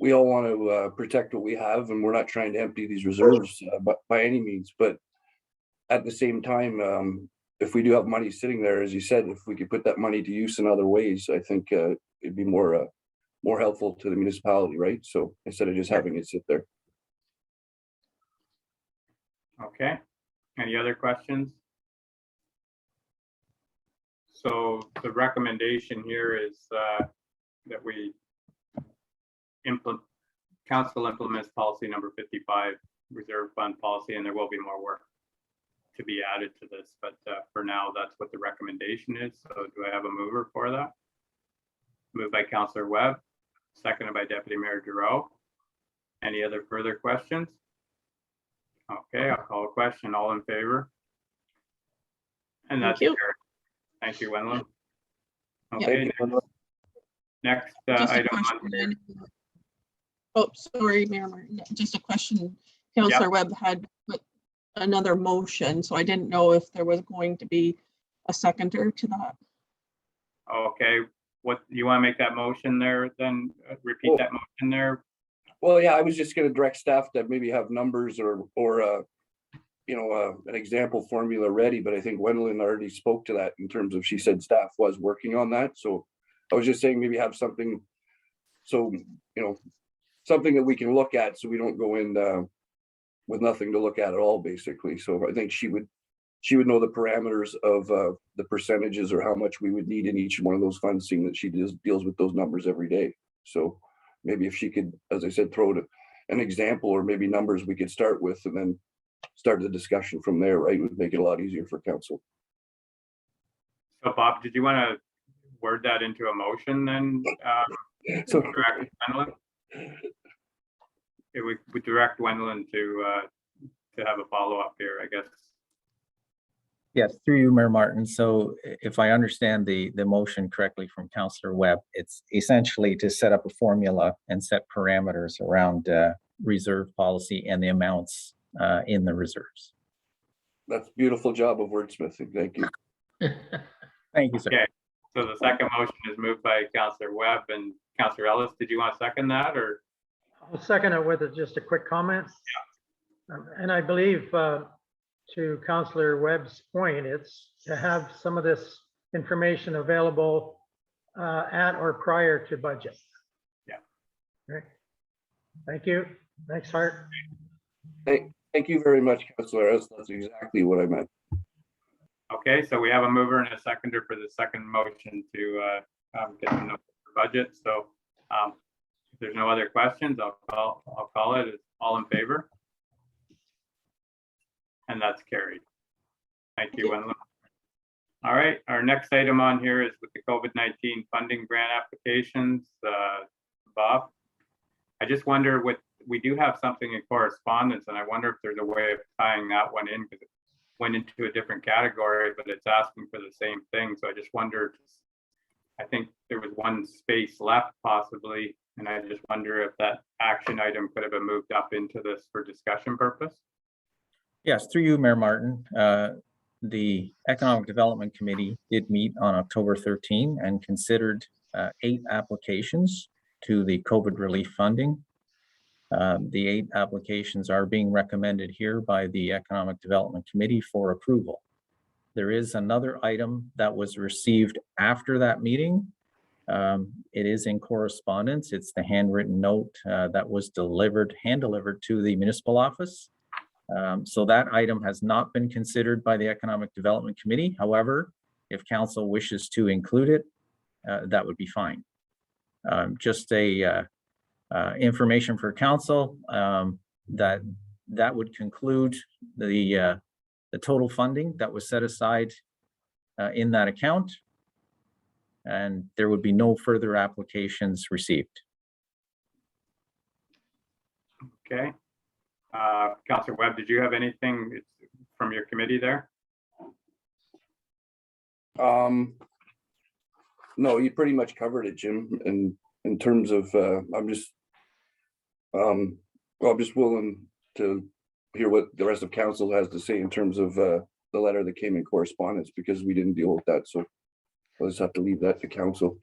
we all want to protect what we have, and we're not trying to empty these reserves by any means. But at the same time, if we do have money sitting there, as you said, if we could put that money to use in other ways, I think it'd be more helpful to the municipality, right? So instead of just having it sit there. okay. Any other questions? So the recommendation here is that we council implements policy number 55, reserve fund policy, and there will be more work to be added to this, but for now, that's what the recommendation is. So do I have a mover for that? Moved by Councillor Webb, seconded by Deputy Mayor Giroux. Any other further questions? Okay, I'll call a question. All in favor? And that's Thank you. carried. Thank you, Wendland. Yeah. Okay, next Just a item on question. Oh, sorry, Mayor Martin. Just a question. Counselor Webb had put another motion, so I didn't know if there was going to be a seconder to that. Okay, what, you want to make that motion there, then repeat Well- that motion there? Well, yeah, I was just gonna direct staff to maybe have numbers or, an example formula ready, but I think Gwendolyn already spoke to that in terms of, she said staff was working on that, so I was just saying maybe have something, so, something that we can look at, so we don't go in, with nothing to look at all, basically. So I think she would know the parameters of, the percentages or how much we would need in each one of those funds, seeing that she deals with those numbers every day. So maybe if she could, as I said, throw an example or maybe numbers we could start with and then start the discussion from there, right? It would make it a lot easier for council. So Bob, did you want to word that into a motion then? So Direct Gwendolyn? It would direct Gwendolyn to have a follow-up here, I guess. Yes, through you, Mayor Martin. So if I understand the motion correctly from Councillor Webb, it's essentially to set up a formula and set parameters around reserve policy and the amounts in the reserves. that's a beautiful job of wordsmithing. Thank you. Thank you, sir. Okay, so the second motion is moved by Councillor Webb and Councillor Ellis. Did you want to second that, or? I'll second it with just a quick comment. And I believe to Councillor Webb's point, it's to have some of this information available at or prior to budget. Yeah. Right. Thank you. Thanks, Hart. Thank you very much, Councilor. That's exactly what I meant. Okay, so we have a mover and a seconder for the second motion to get the number for budget. So if there's no other questions, I'll call it. It's all in favor? And that's carried. Thank you, Gwendolyn. All right, our next item on here is with the COVID-19 funding grant applications. Bob, I just wonder we do have something in correspondence, and I wonder if there's a way of tying that one in, because it went into a different category, but it's asking for the same thing. So I just wondered, I think there was one space left possibly, and I just wonder if that action item could have been moved up into this for discussion purpose. Yes, through you, Mayor Martin. The Economic Development Committee did meet on October 13 and considered 8 applications to the COVID relief funding. The 8 applications are being recommended here by the Economic Development Committee for approval. There is another item that was received after that meeting. It is in correspondence. It's the handwritten note that was hand-delivered to the municipal office. So that item has not been considered by the Economic Development Committee. However, if council wishes to include it, that would be fine. Just information for council that would conclude the total funding that was set aside in that account, and there would be no further applications received. Okay. Councillor Webb, did you have anything from your committee there? No, you pretty much covered it, Jim. And in terms of, I'm just willing to hear what the rest of council has to say in terms of the letter that came in correspondence, because we didn't deal with that. So I'll just have to leave that to council.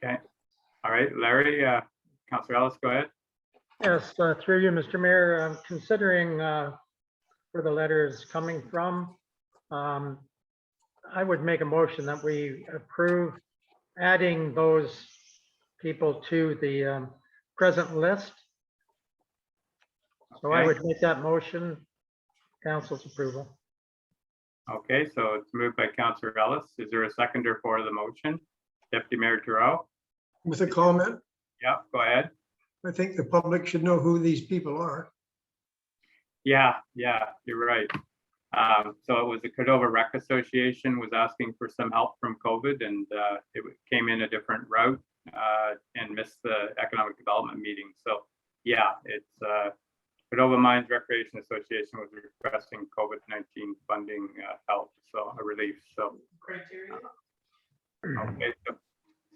Okay. All right, Larry, Councillor Ellis, go ahead. Yes, through you, Mr. Mayor, considering where the letter is coming from, I would make a motion that we approve adding those people to the present list. So I would make that motion, council's approval. Okay, so it's moved by Councillor Ellis. Is there a seconder for the motion? Deputy Mayor Giroux? With a comment, Yeah, go ahead. I think the public should know who these people are. Yeah, you're right. So it was the Cordova Rec Association was asking for some help from COVID, and it came in a different route and missed the economic development meeting. So yeah, it's Cordova Mines Recreation Association was requesting COVID-19 funding help, so a relief. So Criteria. okay,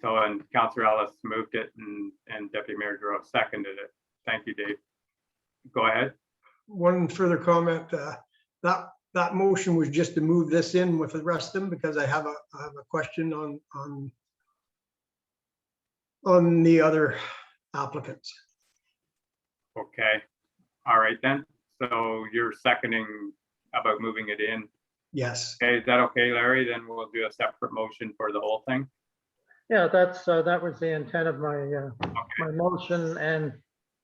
so and Councillor Ellis moved it, and Deputy Mayor Giroux seconded it. Thank you, Dave. Go ahead. one further comment, that motion was just to move this in with the rest of them, because I have a question on the other applicants. Okay, all right then. So you're seconding about moving it in. Yes. Okay, is that okay, Larry? Then we'll do a separate motion for the whole thing. Yeah, that was the intent of my motion, and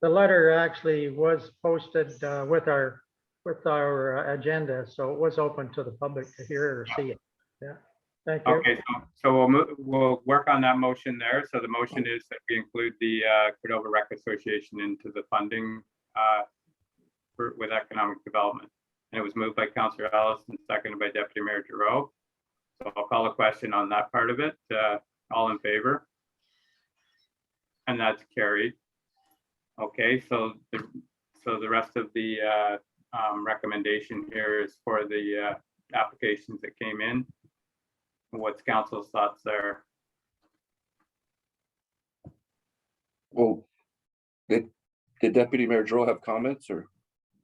the letter actually was posted with our agenda, so it was open to the public to hear or see it. Yeah, thank you. Okay, so we'll work on that motion there. So the motion is that we include the Cordova Rec Association into the funding with economic development. And it was moved by Councillor Ellis and seconded by Deputy Mayor Giroux. So I'll call a question on that part of it. All in favor? And that's carried. Okay, so the rest of the recommendation here is for the applications that came in. What's council's thoughts there? Well, did Deputy Mayor Giroux have comments or?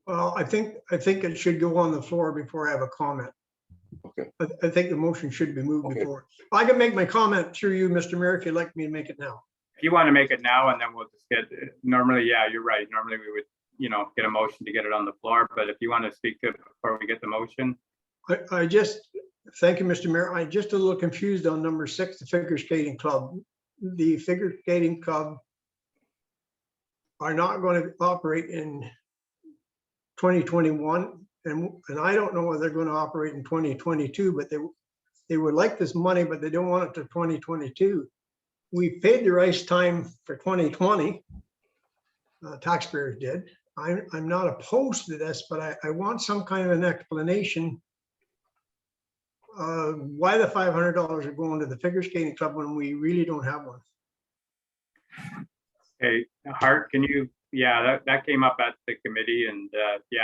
Well, I think it should go on the floor before I have a comment. Okay. I think the motion should be moved Okay. before. I can make my comment through you, Mr. Mayor, if you'd like me to make it now. If you want to make it now and then we'll just get, normally, yeah, you're right. Normally we would, get a motion to get it on the floor, but if you want to speak to it before we get the motion. I just, thank you, Mr. Mayor. I'm just a little confused on number 6, the figure skating club. The figure skating club are not going to operate in 2021, and I don't know whether they're going to operate in 2022, but they would like this money, but they don't want it to 2022. We paid their ice time for 2020. Taxpayers did. I'm not opposed to this, but I want some kind of an explanation why the $500 are going to the figure skating club when we really don't have one. Hey, Hart, can you, that came up at the committee and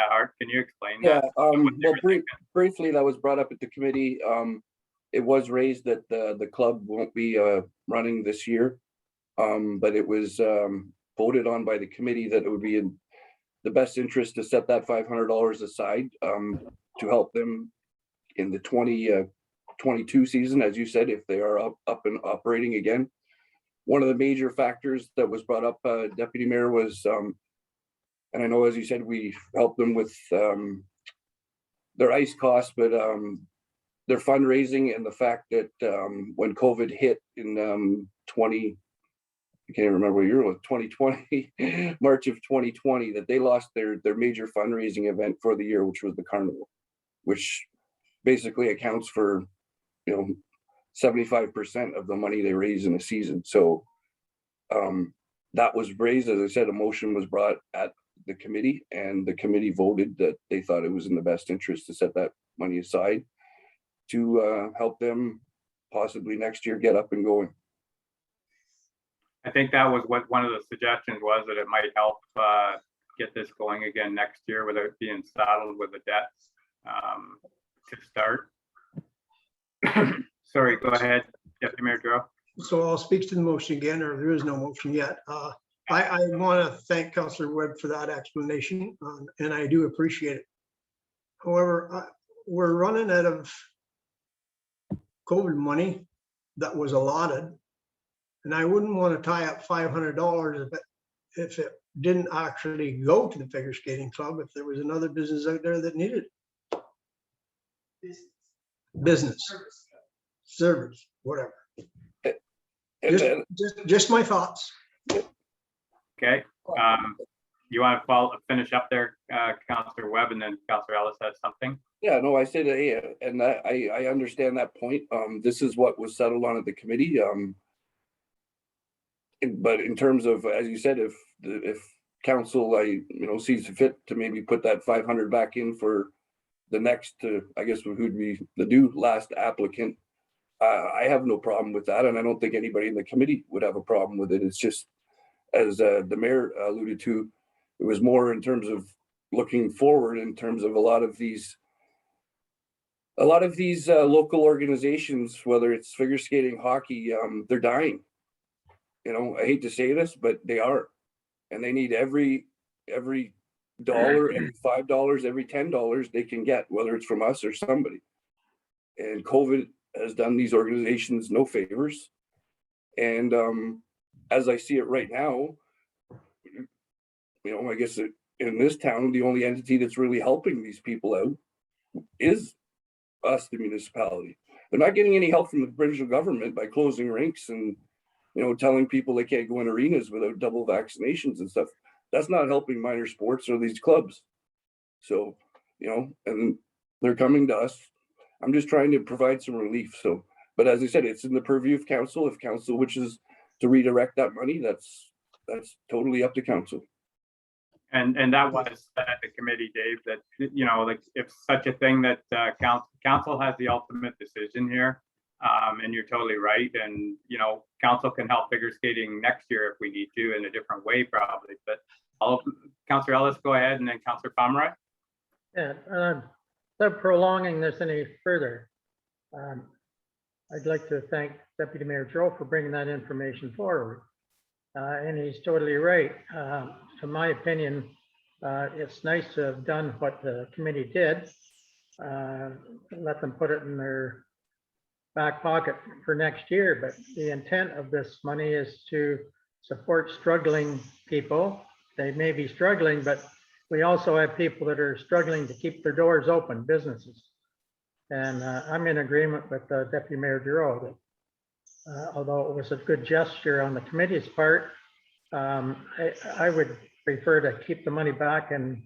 Hart, can you explain Yeah, that? well, briefly, that was brought up at the committee. It was raised that the club won't be running this year. But it was voted on by the committee that it would be in the best interest to set that $500 aside to help them in the 2022 season, as you said, if they are up and operating again. One of the major factors that was brought up, Deputy Mayor, was, and I know, as you said, we helped them with their ice costs, but their fundraising and the fact that when COVID hit in I can't remember what year it was, 2020, March of 2020, that they lost their major fundraising event for the year, which was the carnival, which basically accounts for 75% of the money they raise in a season. So that was raised, as I said, a motion was brought at the committee, and the committee voted that they thought it was in the best interest to set that money aside to help them possibly next year get up and going. I think that was what one of the suggestions was, that it might help get this going again next year without being saddled with the debts to start. Sorry, go ahead, Deputy Mayor Giroux. So I'll speak to the motion again, or there is no motion yet. I want to thank Councillor Webb for that explanation, and I do appreciate it. However, we're running out of COVID money that was allotted, and I wouldn't want to tie up $500 if it didn't actually go to the figure skating club, if there was another business out there that needed it. Business, service, whatever. Just my thoughts. Okay, you want to finish up there, Councillor Webb, and then Councillor Ellis has something? Yeah, no, I said, and I understand that point. This is what was settled on at the committee. But in terms of, as you said, if council, sees fit to maybe put that 500 back in for the next, I guess, who'd be the new last applicant, I have no problem with that, and I don't think anybody in the committee would have a problem with it. It's just, as the mayor alluded to, it was more in terms of looking forward, in terms of a lot of these local organizations, whether it's figure skating, hockey, they're dying. I hate to say this, but they are, and they need every dollar, every $5, every $10 they can get, whether it's from us or somebody. And COVID has done these organizations no favors. And as I see it right now, I guess in this town, the only entity that's really helping these people out is us, the municipality. They're not getting any help from the provincial government by closing rinks and, telling people they can't go in arenas without double vaccinations and stuff. That's not helping minor sports or these clubs. So, and they're coming to us. I'm just trying to provide some relief. So, but as I said, it's in the purview of council. If council wishes to redirect that money, that's totally up to council. And that was at the committee, Dave, that, like if such a thing that council has the ultimate decision here. And you're totally right. And, council can help figure skating next year if we need to in a different way, probably. But Councillor Ellis, go ahead, and then Councillor Pomeroy. Yeah, without prolonging this any further, I'd like to thank Deputy Mayor Joe for bringing that information forward. And he's totally right. To my opinion, it's nice to have done what the committee did. Let them put it in their back pocket for next year. But the intent of this money is to support struggling people. They may be struggling, but we also have people that are struggling to keep their doors open, businesses. And I'm in agreement with Deputy Mayor Giroux that although it was a good gesture on the committee's part, I would prefer to keep the money back, and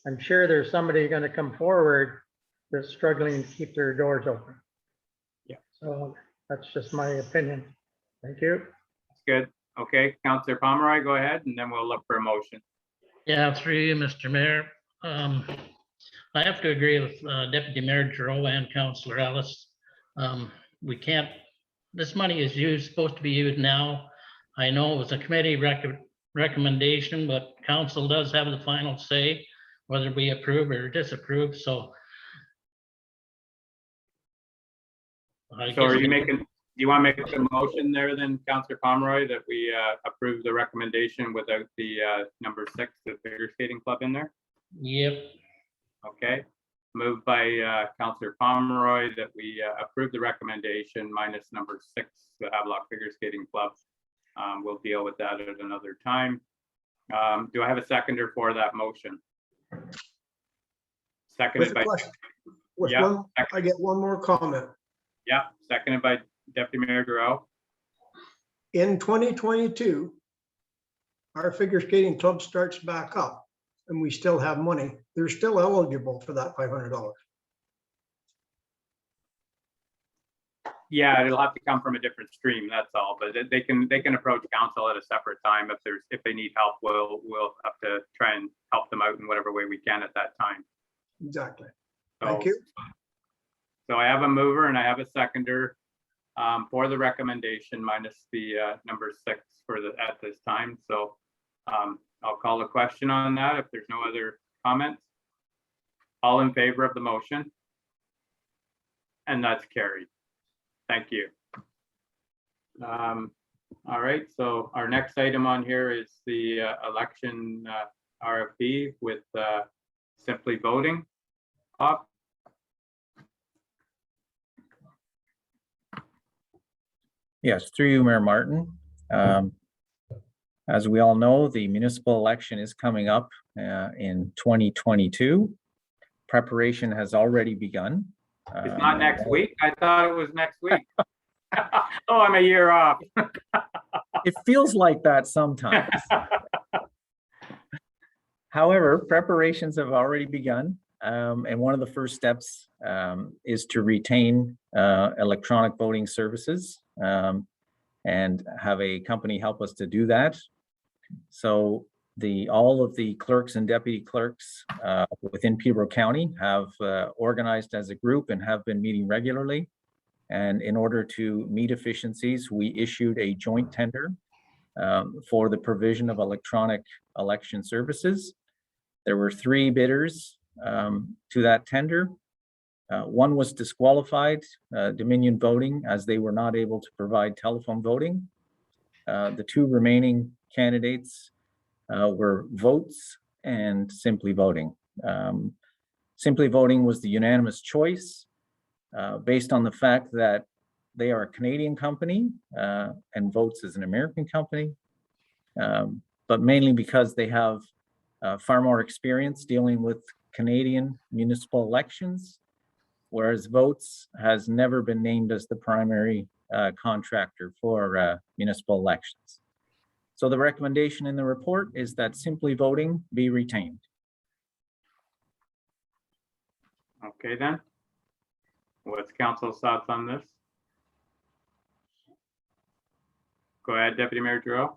I'm sure there's somebody going to come forward that's struggling to keep their doors open. Yeah. So that's just my opinion. Thank you. That's good. Okay, Councillor Pomeroy, go ahead, and then we'll look for a motion. Yeah, through you, Mr. Mayor. I have to agree with Deputy Mayor Giroux and Councillor Ellis. We can't, this money is supposed to be used now. I know it was a committee recommendation, but council does have the final say whether we approve or disapprove. So So are you making, do you want to make a motion there then, Councillor Pomeroy, that we approve the recommendation without the number 6, the figure skating club in there? Yep. Okay, moved by Councillor Pomeroy that we approve the recommendation minus number 6, the Havelock Figure Skating Club. We'll deal with that at another time. Do I have a seconder for that motion? Seconded by. Yeah, I get one more comment. Yeah, seconded by Deputy Mayor Giroux. In 2022, our figure skating club starts back up and we still have money. They're still eligible for that $500. Yeah, it'll have to come from a different stream, that's all, but they can approach council at a separate time. If they need help, we'll have to try and help them out in whatever way we can at that time. Exactly. So, Thank you. So I have a mover and I have a seconder for the recommendation minus the number 6 at this time. So I'll call a question on that if there's no other comments. All in favor of the motion? And that's carried. Thank you. All right, so our next item on here is the election RFP with Simply Voting up. Yes, through you, Mayor Martin. As we all know, the municipal election is coming up in 2022. Preparation has already begun. It's not next week. I thought it was next week. Oh, I'm a year off. It feels like that sometimes. However, preparations have already begun. And one of the first steps is to retain electronic voting services and have a company help us to do that. So all of the clerks and deputy clerks within Peterborough County have organized as a group and have been meeting regularly. And in order to meet efficiencies, we issued a joint tender for the provision of electronic election services. There were 3 bidders to that tender. One was disqualified, Dominion Voting, as they were not able to provide telephone voting. The 2 remaining candidates were Votes and Simply Voting. Simply Voting was the unanimous choice based on the fact that they are a Canadian company and Votes is an American company, but mainly because they have far more experience dealing with Canadian municipal elections, whereas Votes has never been named as the primary contractor for municipal elections. So the recommendation in the report is that Simply Voting be retained. Okay, then. What's council's thoughts on this? Go ahead, Deputy Mayor Giroux.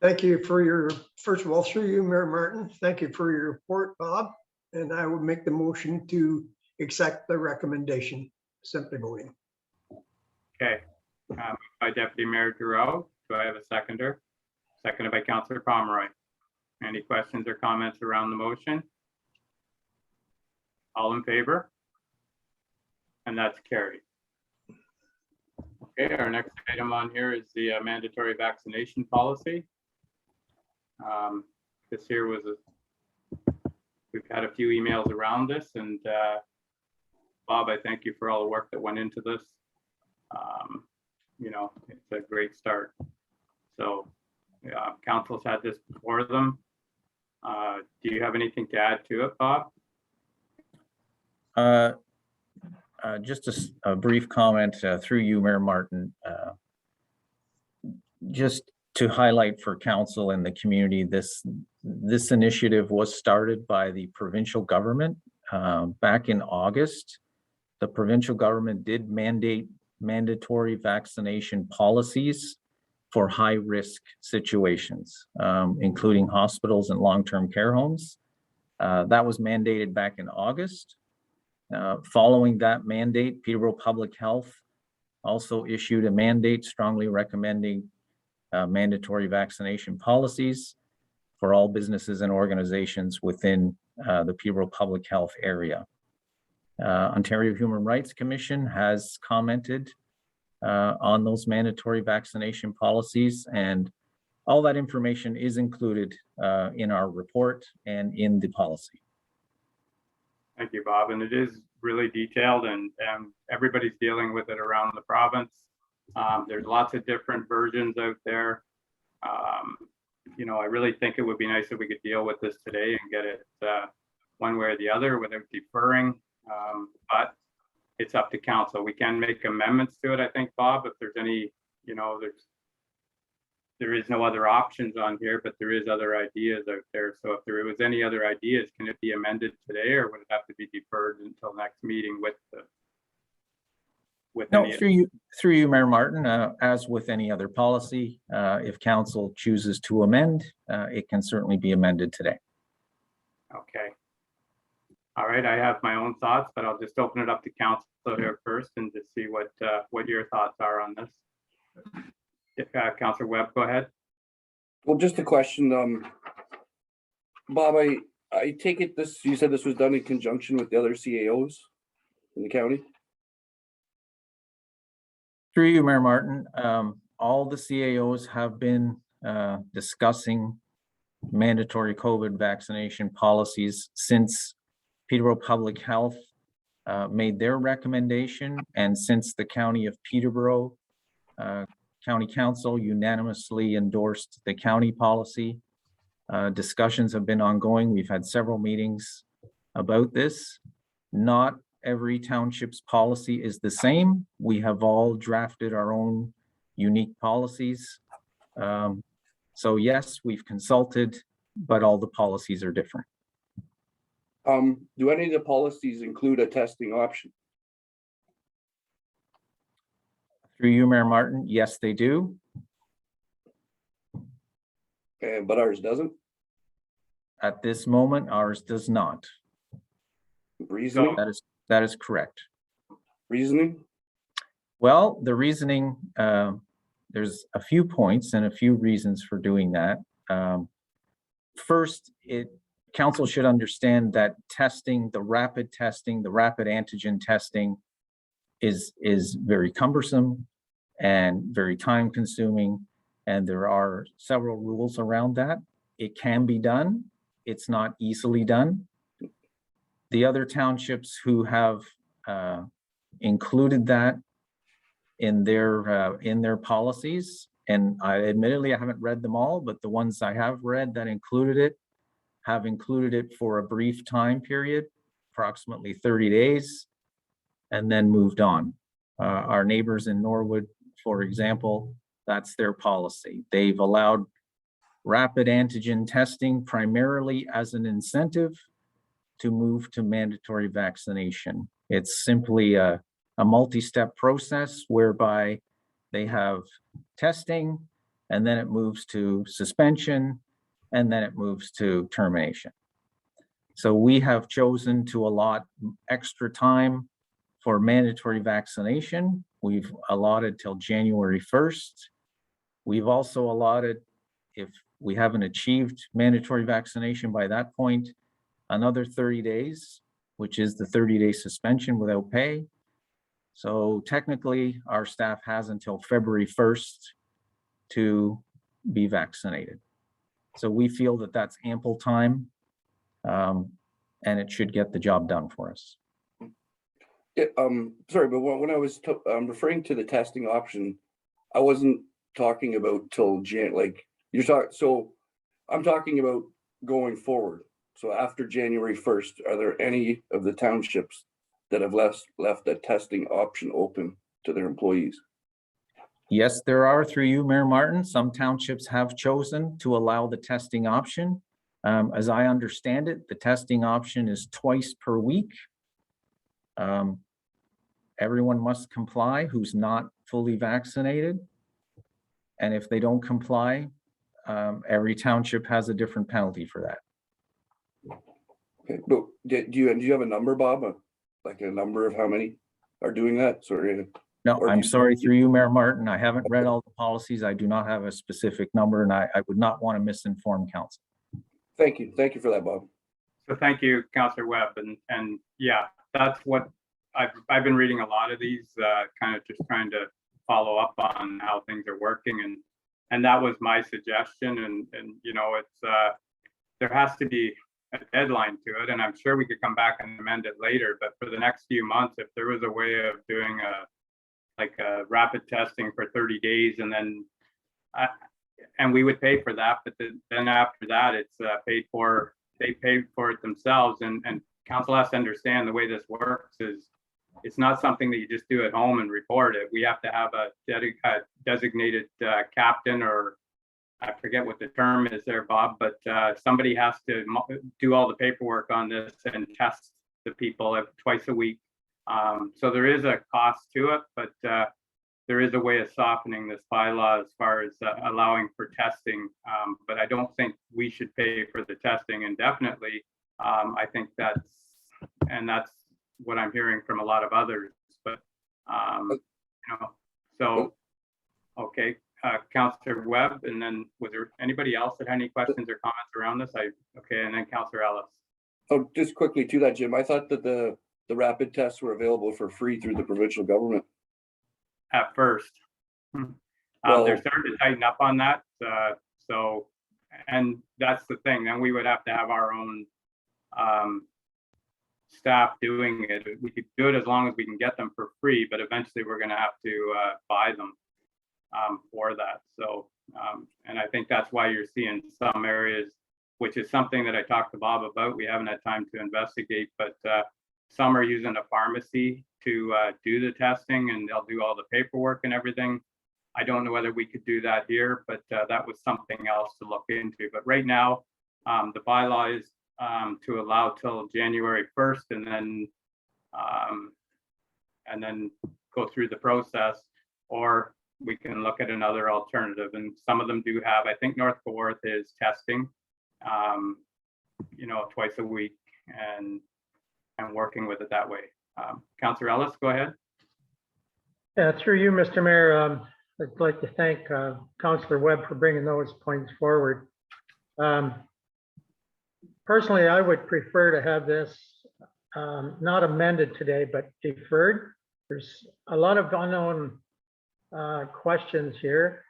Thank you for your, first of all, through you, Mayor Martin, thank you for your report, Bob. And I would make the motion to accept the recommendation, Simply Voting. Okay, by Deputy Mayor Giroux. Do I have a seconder? Seconded by Councillor Pomeroy. Any questions or comments around the motion? All in favor? And that's carried. Okay, our next item on here is the mandatory vaccination policy. This here was we've had a few emails around this, and Bob, I thank you for all the work that went into this. You know, it's a great start. So council's had this before them. Do you have anything to add to it, Bob? Just a brief comment through you, Mayor Martin. Just to highlight for council and the community, this initiative was started by the provincial government back in August. The provincial government did mandate mandatory vaccination policies for high-risk situations, including hospitals and long-term care homes. That was mandated back in August. Following that mandate, Peterborough Public Health also issued a mandate strongly recommending mandatory vaccination policies for all businesses and organizations within the Peterborough Public Health area. Ontario Human Rights Commission has commented on those mandatory vaccination policies, and all that information is included in our report and in the policy. Thank you, Bob. And it is really detailed, and everybody's dealing with it around the province. There's lots of different versions out there. You know, I really think it would be nice if we could deal with this today and get it one way or the other without deferring. But it's up to council. We can make amendments to it, I think, Bob, if there's any, you know, there is no other options on here, but there is other ideas out there. So if there was any other ideas, can it be amended today, or would it have to be deferred until next meeting with the No, through you, Mayor Martin, as with any other policy, if council chooses to amend, it can certainly be amended today. Okay. All right, I have my own thoughts, but I'll just open it up to council here first and just see what your thoughts are on this. If Councillor Webb, go ahead. Well, just a question, Bob, I take it you said this was done in conjunction with the other CAOs in the county? Through you, Mayor Martin, all the CAOs have been discussing mandatory COVID vaccination policies since Peterborough Public Health made their recommendation, and since the County of Peterborough County Council unanimously endorsed the county policy. Discussions have been ongoing. We've had several meetings about this. Not every township's policy is the same. We have all drafted our own unique policies. So yes, we've consulted, but all the policies are different. Do any of the policies include a testing option? Through you, Mayor Martin, yes, they do. But ours doesn't? At this moment, ours does not. Reasoning? That is correct. Reasoning? Well, the reasoning, there's a few points and a few reasons for doing that. First, council should understand that testing, the rapid antigen testing is very cumbersome and very time consuming. And there are several rules around that. It can be done. it's not easily done. The other townships who have included that in their policies, and I admittedly, I haven't read them all, but the ones I have read that included it have included it for a brief time period, approximately 30 days, and then moved on. Our neighbors in Norwood, for example, that's their policy. They've allowed rapid antigen testing primarily as an incentive to move to mandatory vaccination. It's simply a multi-step process whereby they have testing, and then it moves to suspension, and then it moves to termination. So we have chosen to allot extra time for mandatory vaccination. We've allotted till January 1st. We've also allotted, if we haven't achieved mandatory vaccination by that point, another 30 days, which is the 30-day suspension without pay. So technically, our staff has until February 1st to be vaccinated. So we feel that that's ample time, and it should get the job done for us. Yeah, sorry, but when I was referring to the testing option, I wasn't talking about till like you're talking. So I'm talking about going forward. So after January 1st, are there any of the townships that have left a testing option open to their employees? Yes, there are, through you, Mayor Martin. Some townships have chosen to allow the testing option. As I understand it, the testing option is twice per week. Everyone must comply who's not fully vaccinated. And if they don't comply, every township has a different penalty for that. Okay, but do you have a number, Bob? Like a number of how many are doing that? Sorry. No, Or do I'm you- sorry, through you, Mayor Martin. I haven't read all the policies. I do not have a specific number, and I would not want to misinform council. Thank you for that, Bob. So thank you, Councillor Webb. And yeah, that's what I've been reading a lot of these, kind of just trying to follow up on how things are working. And that was my suggestion. And you know, it's there has to be a deadline to it. And I'm sure we could come back and amend it later. But for the next few months, if there was a way of doing a rapid testing for 30 days and then and we would pay for that, but then after that it's paid for, they pay for it themselves. And council has to understand the way this works is it's not something that you just do at home and report it. We have to have a designated captain, or I forget what the term is there, Bob, but somebody has to do all the paperwork on this and test the people twice a week. So there is a cost to it, but there is a way of softening this bylaw as far as allowing for testing. But I don't think we should pay for the testing indefinitely. I think that's what I'm hearing from a lot of others. But you know, so okay, Councillor Webb, and then was there anybody else that had any questions or comments around this? Okay, and then Councillor Ellis. Oh, just quickly to that, Jim. I thought that the rapid tests were available for free through the provincial government. At first. Well, they're starting to tighten up on that. So, and that's the thing, then we would have to have our own staff doing it. We could do it as long as we can get them for free, but eventually we're gonna have to buy them for that. So, and I think that's why you're seeing some areas, which is something that I talked to Bob about. We haven't had time to investigate, but some are using a pharmacy to do the testing, and they'll do all the paperwork and everything. I don't know whether we could do that here, but that was something else to look into. But right now, the bylaw is to allow till January 1st, and then go through the process, or we can look at another alternative. And some of them do have, I think North Kawarth is testing, you know, twice a week and working with it that way. Councillor Ellis, go ahead. Yeah, through you, Mr. Mayor, I'd like to thank Councillor Webb for bringing those points forward. Personally, I would prefer to have this not amended today, but deferred. There's a lot of unknown questions here.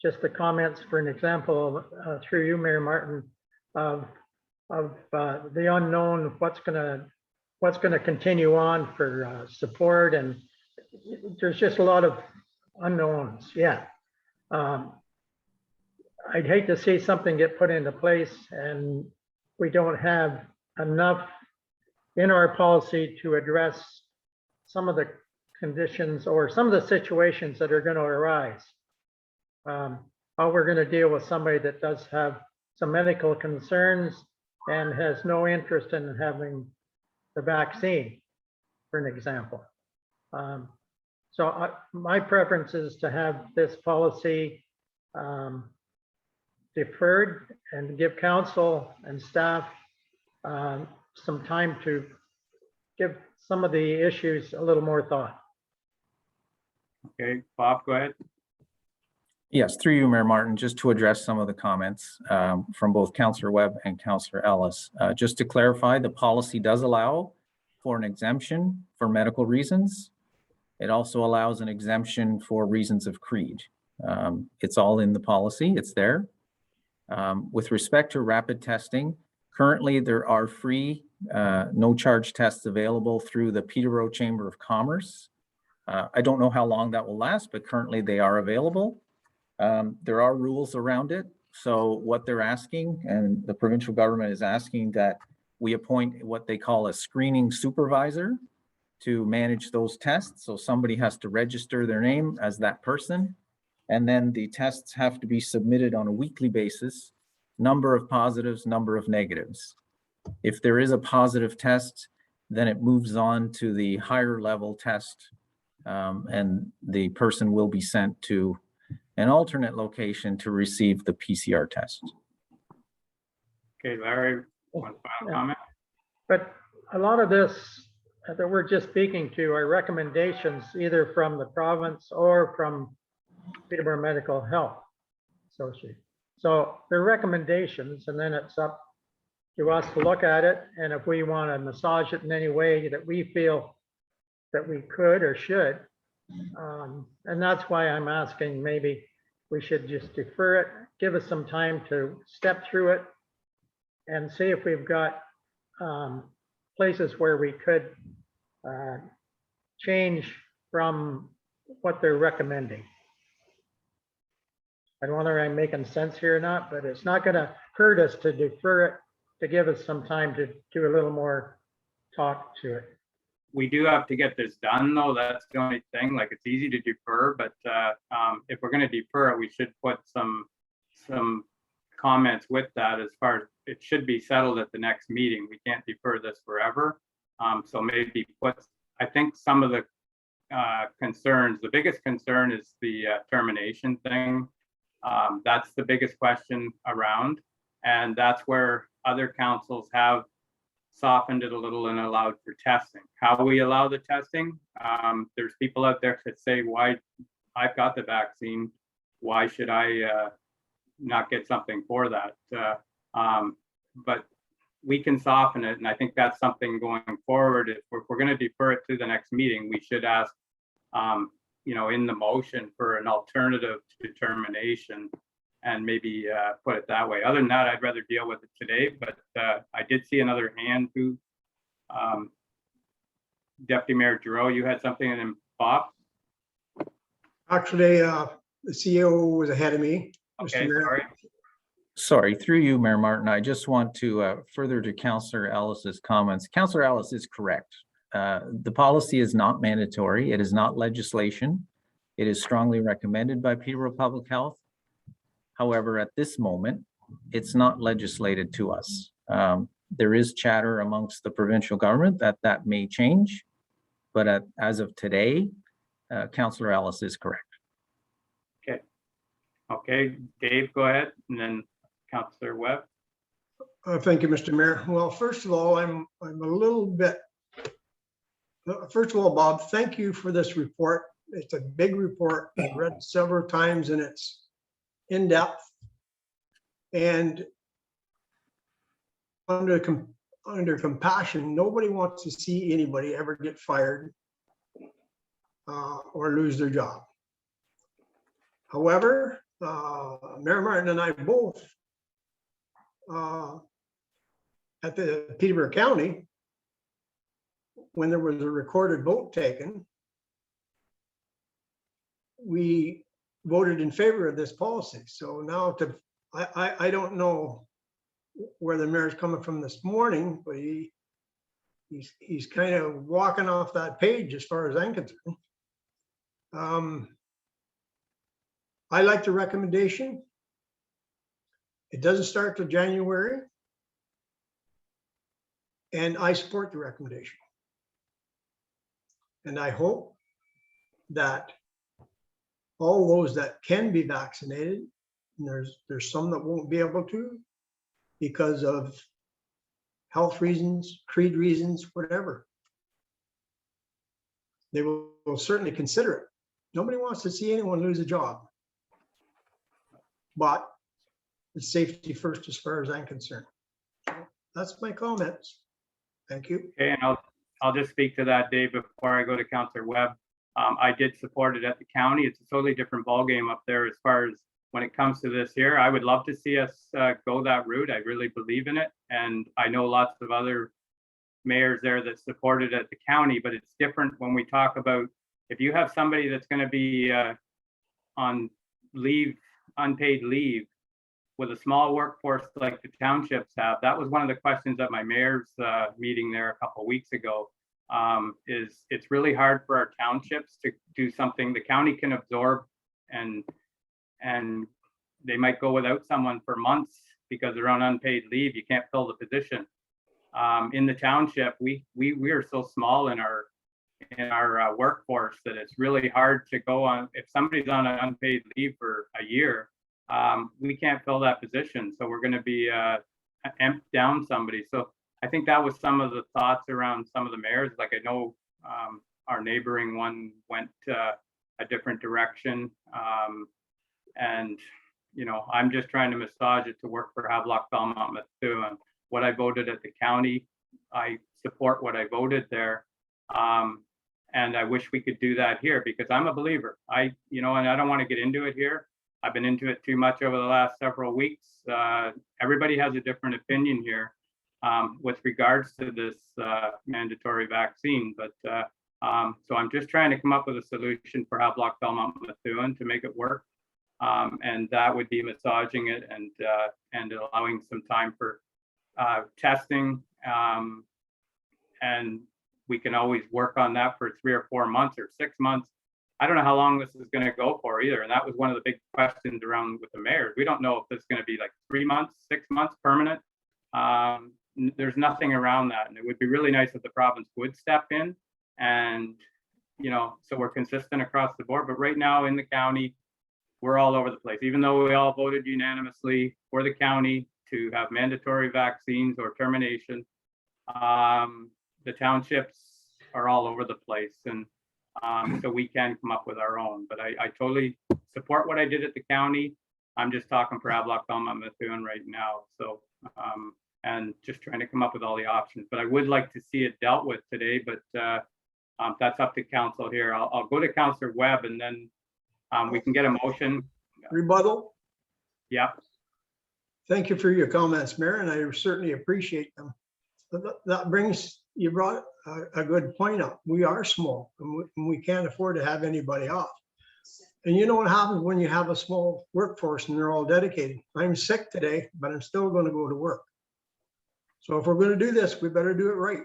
Just the comments, for an example, through you, Mayor Martin, the unknown, what's gonna continue on for support, and there's just a lot of unknowns. Yeah. I'd hate to see something get put into place and we don't have enough in our policy to address some of the conditions or some of the situations that are going to arise. How we're going to deal with somebody that does have some medical concerns and has no interest in having the vaccine, for an example. My preference is to have this policy deferred and give council and staff some time to give some of the issues a little more thought. Okay, Bob, go ahead. Yes, through you, Mayor Martin, just to address some of the comments from both Councillor Webb and Councillor Ellis. Just to clarify, the policy does allow for an exemption for medical reasons. It also allows an exemption for reasons of creed. It's all in the policy, it's there. With respect to rapid testing, currently there are free, no charge tests available through the Peterborough Chamber of Commerce. I don't know how long that will last, but currently they are available. There are rules around it. So what they're asking, and the provincial government is asking, that we appoint what they call a screening supervisor to manage those tests. So somebody has to register their name as that person. And then the tests have to be submitted on a weekly basis, number of positives, number of negatives. If there is a positive test, then it moves on to the higher level test, and the person will be sent to an alternate location to receive the PCR test. Okay, Larry, one final comment. But a lot of this that we're just speaking to are recommendations either from the province or from Peterborough Medical Health Association. So they're recommendations, and then it's up to us to look at it. And if we want to massage it in any way that we feel that we could or should, and that's why I'm asking, maybe we should just defer it, give us some time to step through it and see if we've got places where we could change from what they're recommending. I don't know whether I'm making sense here or not, but it's not going to hurt us to defer it, to give us some time to do a little more talk to it. We do have to get this done, though. That's the only thing. Like, it's easy to defer, but if we're going to defer it, we should put some comments with that as far as it should be settled at the next meeting. We can't defer this forever. So maybe I think some of the concerns, the biggest concern is the termination thing. That's the biggest question around. And that's where other councils have softened it a little and allowed for testing. How we allow the testing, there's people out there that say, why, I've got the vaccine, why should I not get something for that? But we can soften it, and I think that's something going forward. If we're going to defer it to the next meeting, we should ask, in the motion for an alternative to termination, and maybe put it that way. Other than that, I'd rather deal with it today, but I did see another hand who, Deputy Mayor Giroux, you had something, and then Bob? Actually, the CEO was ahead of me. Okay, Mr. Mayor. sorry. Sorry, through you, Mayor Martin, I just want to further to Councillor Ellis's comments. Councillor Ellis is correct. The policy is not mandatory. It is not legislation. It is strongly recommended by Peterborough Public Health. However, at this moment, it's not legislated to us. There is chatter amongst the provincial government that may change, but as of today, Councillor Ellis is correct. Okay, Dave, go ahead, and then Councillor Webb. Thank you, Mr. Mayor. Well, first of all, I'm a little bit, first of all, Bob, thank you for this report. It's a big report. I've read it several times and it's in depth. And under compassion, nobody wants to see anybody ever get fired or lose their job. However, Mayor Martin and I both at the Peterborough County, when there was a recorded vote taken, we voted in favor of this policy. So now I don't know where the mayor's coming from this morning, but he's kind of walking off that page as far as I'm concerned. I like the recommendation. It doesn't start till January. And I support the recommendation. And I hope that all those that can be vaccinated, and there's some that won't be able to because of health reasons, creed reasons, whatever. They will certainly consider it. Nobody wants to see anyone lose a job. But it's safety first as far as I'm concerned. That's my comments. Thank you. Okay, and I'll just speak to that, Dave, before I go to Councillor Webb. I did support it at the county. It's a totally different ballgame up there as far as when it comes to this here. I would love to see us go that route. I really believe in it. And I know lots of other mayors there that support it at the county, but it's different when we talk about if you have somebody that's going to be on leave, unpaid leave, with a small workforce like the townships have. That was one of the questions at my mayor's meeting there a couple of weeks ago. Is it's really hard for our townships to do something the county can absorb, and they might go without someone for months because they're on unpaid leave. You can't fill the position. In the township, we are so small in our workforce that it's really hard to go on. If somebody's on an unpaid leave for a year, we can't fill that position. So we're going to be empty down somebody. So I think that was some of the thoughts around some of the mayors. Like I know our neighboring one went a different direction. And, you know, I'm just trying to massage it to work for Havelock-Belmont-Methuen. What I voted at the county, I support what I voted there. And I wish we could do that here because I'm a believer. And I don't want to get into it here. I've been into it too much over the last several weeks. Everybody has a different opinion here with regards to this mandatory vaccine. But so I'm just trying to come up with a solution for Havelock-Belmont-Methuen to make it work. And that would be massaging it and allowing some time for testing. And we can always work on that for 3 or 4 months or 6 months. I don't know how long this is going to go for either. And that was one of the big questions around with the mayors. We don't know if this is going to be like 3 months, 6 months, permanent. There's nothing around that. And it would be really nice if the province would step in and, so we're consistent across the board. But right now in the county, we're all over the place. Even though we all voted unanimously for the county to have mandatory vaccines or termination, the townships are all over the place. And so we can come up with our own, but I totally support what I did at the county. I'm just talking for Havelock-Belmont-Methuen right now. So, and just trying to come up with all the options, but I would like to see it dealt with today, but that's up to council here. I'll go to Councillor Webb and then we can get a motion. Rebuttal. Yeah. Thank you for your comments, Mayor, and I certainly appreciate them. You brought a good point up. We are small and we can't afford to have anybody off. And you know what happens when you have a small workforce and they're all dedicated. I'm sick today, but I'm still going to go to work. So if we're going to do this, we better do it right.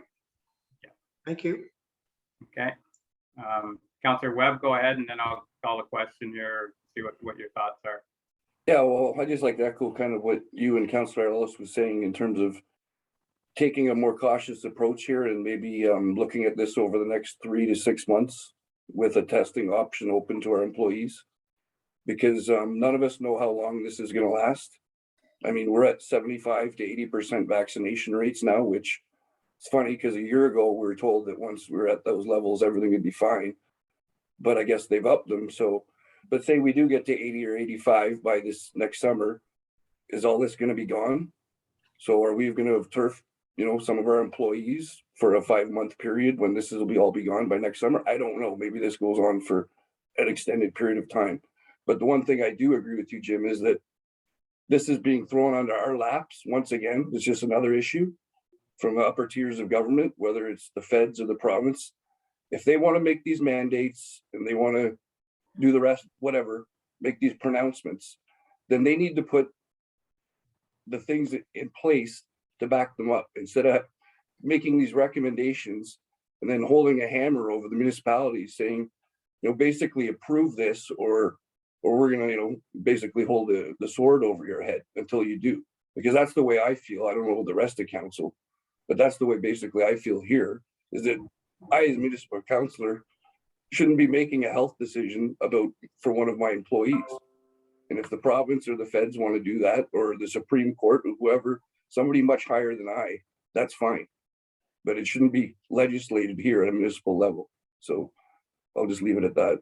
Thank you. Okay. Councillor Webb, go ahead and then I'll call a question here, see what your thoughts are. Yeah, well, I just like to echo kind of what you and Councillor Ellis was saying in terms of taking a more cautious approach here and maybe looking at this over the next 3 to 6 months with a testing option open to our employees, because none of us know how long this is going to last. I mean, we're at 75 to 80% vaccination rates now, which is funny because a year ago we were told that once we were at those levels, everything would be fine. But I guess they've upped them. So, but say we do get to 80 or 85 by this next summer, is all this going to be gone? So are we going to have turfed some of our employees for a 5-month period when this will all be gone by next summer? I don't know. Maybe this goes on for an extended period of time. But the one thing I do agree with you, Jim, is that this is being thrown onto our laps once again. It's just another issue. from upper tiers of government, whether it's the feds or the province. If they want to make these mandates and they want to do the rest, whatever, make these pronouncements, then they need to put the things in place to back them up, instead of making these recommendations and then holding a hammer over the municipalities saying, basically approve this, or we're gonna, basically hold the sword over your head until you do. Because that's the way I feel. I don't know the rest of council, but that's the way basically I feel here, is that I, as municipal councillor, shouldn't be making a health decision for one of my employees. And if the province or the feds want to do that, or the Supreme Court or whoever, somebody much higher than I, that's fine. But it shouldn't be legislated here at a municipal level. So I'll just leave it at that.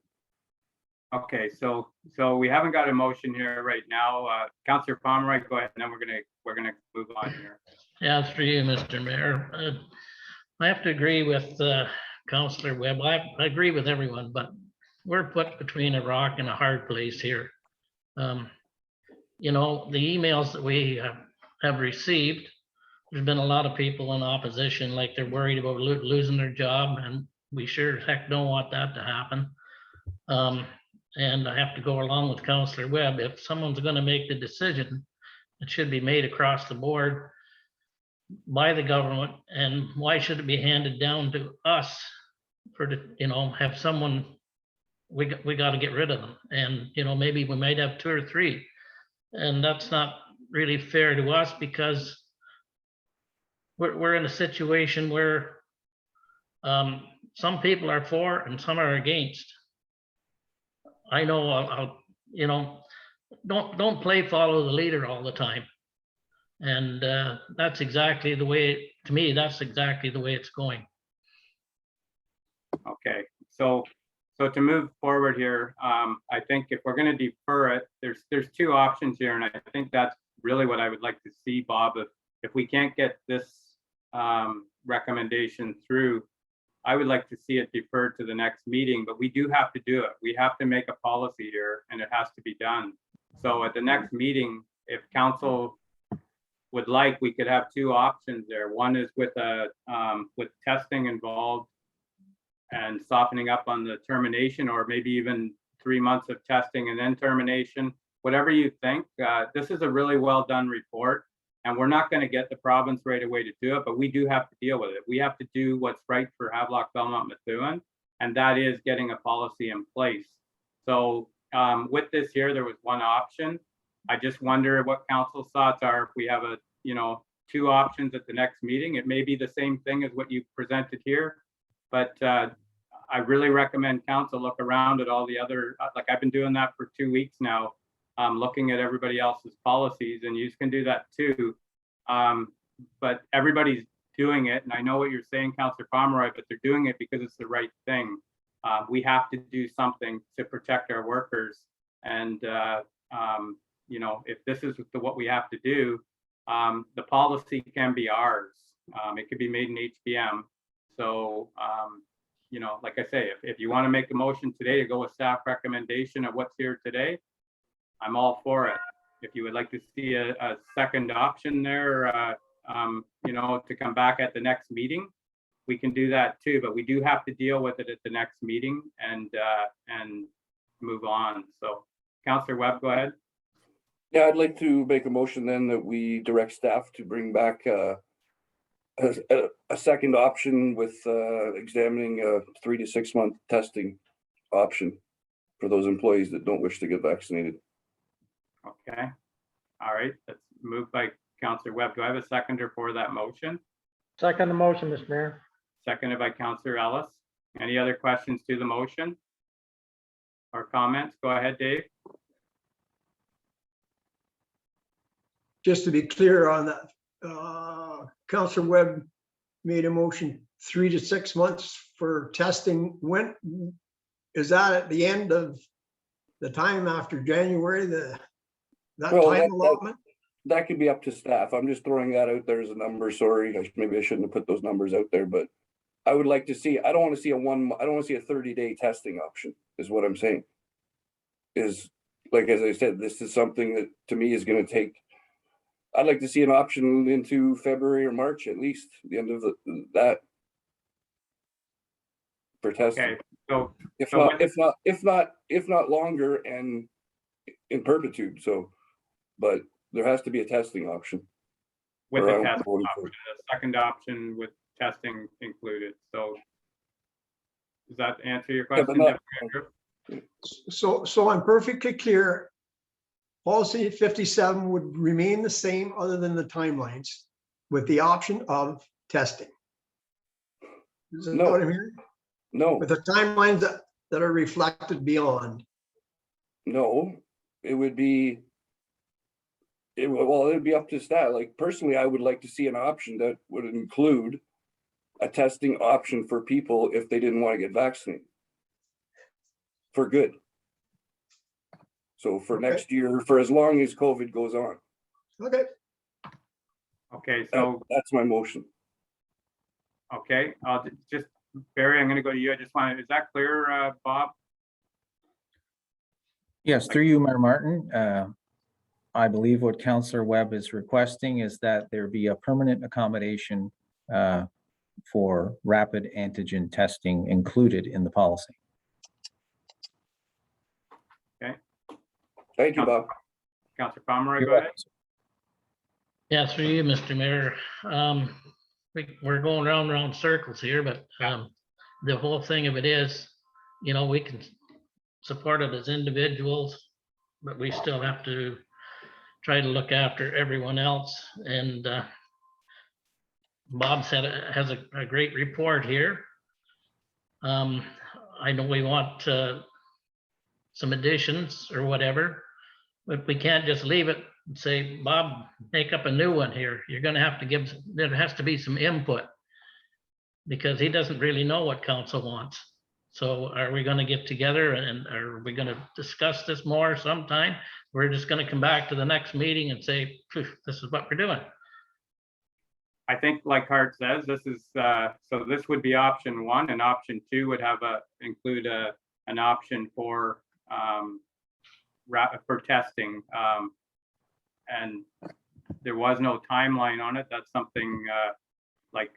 Okay, so we haven't got a motion here right now. Councillor Pomeroy, go ahead, and then we're gonna move on here. Yeah, through you, Mr. Mayor. I have to agree with Councillor Webb. I agree with everyone, but we're put between a rock and a hard place here. The emails that we have received, there's been a lot of people in opposition, like they're worried about losing their job, and we sure as heck don't want that to happen. And I have to go along with Councillor Webb. If someone's going to make the decision, it should be made across the board by the government. And why should it be handed down to us have someone, we got to get rid of them. And, maybe we might have 2 or 3. And that's not really fair to us, because we're in a situation where some people are for and some are against. I know don't play follow the leader all the time. And that's exactly the way, to me, that's exactly the way it's going. Okay, so to move forward here, I think if we're going to defer it, there's 2 options here, and I think that's really what I would like to see, Bob. If we can't get this recommendation through, I would like to see it deferred to the next meeting, but we do have to do it. We have to make a policy here, and it has to be done. So at the next meeting, if council would like, we could have 2 options there. One is with testing involved and softening up on the termination, or maybe even 3 months of testing and then termination, whatever you think. This is a really well done report, and we're not going to get the province right away to do it, but we do have to deal with it. We have to do what's right for Havelock-Belmont-Methuen, and that is getting a policy in place. So with this here, there was one option. I just wonder what council's thoughts are if we have 2 options at the next meeting. It may be the same thing as what you presented here, but I really recommend council look around at all the other, like I've been doing that for 2 weeks now, looking at everybody else's policies, and you can do that too. But everybody's doing it, and I know what you're saying, Councillor Pomeroy, but they're doing it because it's the right thing. We have to do something to protect our workers, and if this is what we have to do, the policy can be ours. It could be made in HPM. So, like I say, if you want to make a motion today to go with staff recommendation of what's here today, I'm all for it. If you would like to see a second option there, to come back at the next meeting, we can do that too. But we do have to deal with it at the next meeting and move on. So, Councillor Webb, go ahead. Yeah, I'd like to make a motion then that we direct staff to bring back a second option with examining a 3 to 6 month testing option for those employees that don't wish to get vaccinated. Okay. All right. That's moved by Councillor Webb. Do I have a seconder for that motion? Second the motion, Mr. Mayor. Seconded by Councillor Ellis. Any other questions to the motion or comments? Go ahead, Dave. Just to be clear on that, Councillor Webb made a motion 3 to 6 months for testing. When is that, at the end of the time after January, that time allotment? That could be up to staff. I'm just throwing that out there as a number. Sorry, maybe I shouldn't have put those numbers out there, but I would like to see, I don't want to see a 30-day testing option, is what I'm saying. Is, like, as I said, this is something that to me is going to take, I'd like to see an option into February or March at least, the end of that. For testing, Okay, so if so not longer and in perpetuity, so, but there has to be a testing option. with or the I'm test voting for option, the second option with testing included, so does that answer your Yeah, but question? not- Deputy Mayor Drew? So I'm perfectly clear. Policy 57 would remain the same other than the timelines with the option of testing. Is that No. what I'm hearing? No, With the timelines that are reflected beyond. no, it would be. It'd be up to staff. Like personally, I would like to see an option that would include a testing option for people if they didn't want to get vaccinated. For good. So for Okay. next year, for as long as COVID goes on. Okay, Okay, so, That's my motion. okay, I'll just, Barry, I'm gonna go to you. I just wanted, is that clear, Bob? Yes, through you, Mayor Martin. I believe what Councillor Webb is requesting is that there be a permanent accommodation for rapid antigen testing included in the policy. Thank you, Bob. Councillor Pomeroy, You're go ahead. welcome. Yeah, through you, Mr. Mayor. We're going round circles here, but the whole thing of it is, you know, we can support it as individuals, but we still have to try to look after everyone else. And Bob said has a great report here. I know we want some additions or whatever, but we can't just leave it and say, Bob, make up a new one here. You're gonna have to give, there has to be some input, because he doesn't really know what council wants. So are we gonna get together and are we gonna discuss this more sometime? We're just gonna come back to the next meeting and say, this is what we're doing. I think like Hart says, this is, so this would be option one, and option two would have include an option for for testing. And there was no timeline on it. That's something like,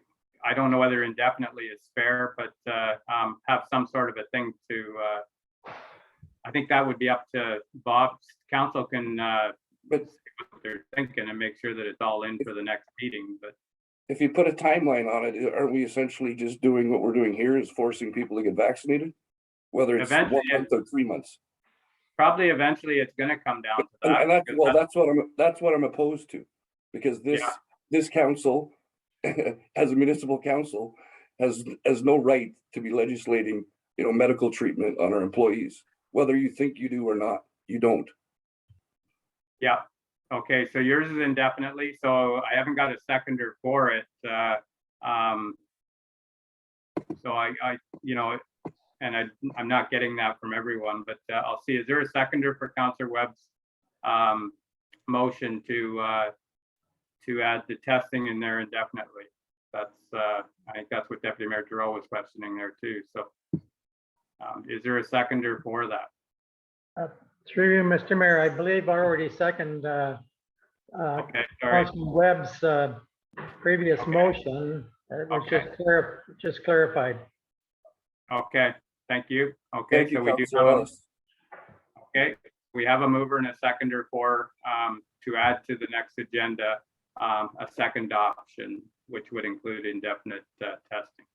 I don't know whether indefinitely is fair, but have some sort of a thing to, I think that would be up to Bob's council can but see what they're thinking and make sure that it's all in for the next meeting, but. If you put a timeline on it, aren't we essentially just doing what we're doing here is forcing people to get vaccinated? Whether it's 1 Eventually, month or 3 months. Probably eventually it's gonna come down to that. And that's, because well, that's what I'm opposed to. Because this council, as a municipal council, has no right to be legislating, you know, medical treatment on our employees. Whether you think you do or not, you don't. Yeah, okay, so yours is indefinitely, so I haven't got a seconder for it. So I, you know, and I'm not getting that from everyone, but I'll see, is there a seconder for Councillor Webb's motion to add the testing in there indefinitely? That's, I think that's what Deputy Mayor Giroux was questioning there too, so. Is there a seconder for that? Through you, Mr. Mayor, I believe I already second Okay, sorry. Councilman Webb's previous motion. It was just clarified. Okay, thank you. Okay, Thank you, so we do Councillor have Ellis. okay, we have a mover and a seconder for to add to the next agenda a second option, which would include indefinite testing.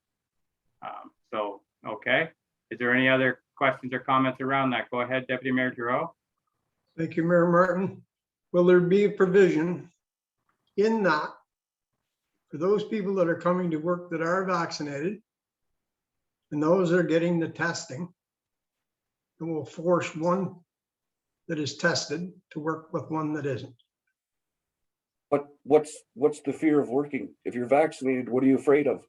So, okay, is there any other questions or comments around that? Go ahead, Deputy Mayor Giroux. thank you, Mayor Martin. Will there be a provision in that for those people that are coming to work that are vaccinated and those that are getting the testing, and will force one that is tested to work with one that isn't? But what's the fear of working? If you're vaccinated, what are you afraid of?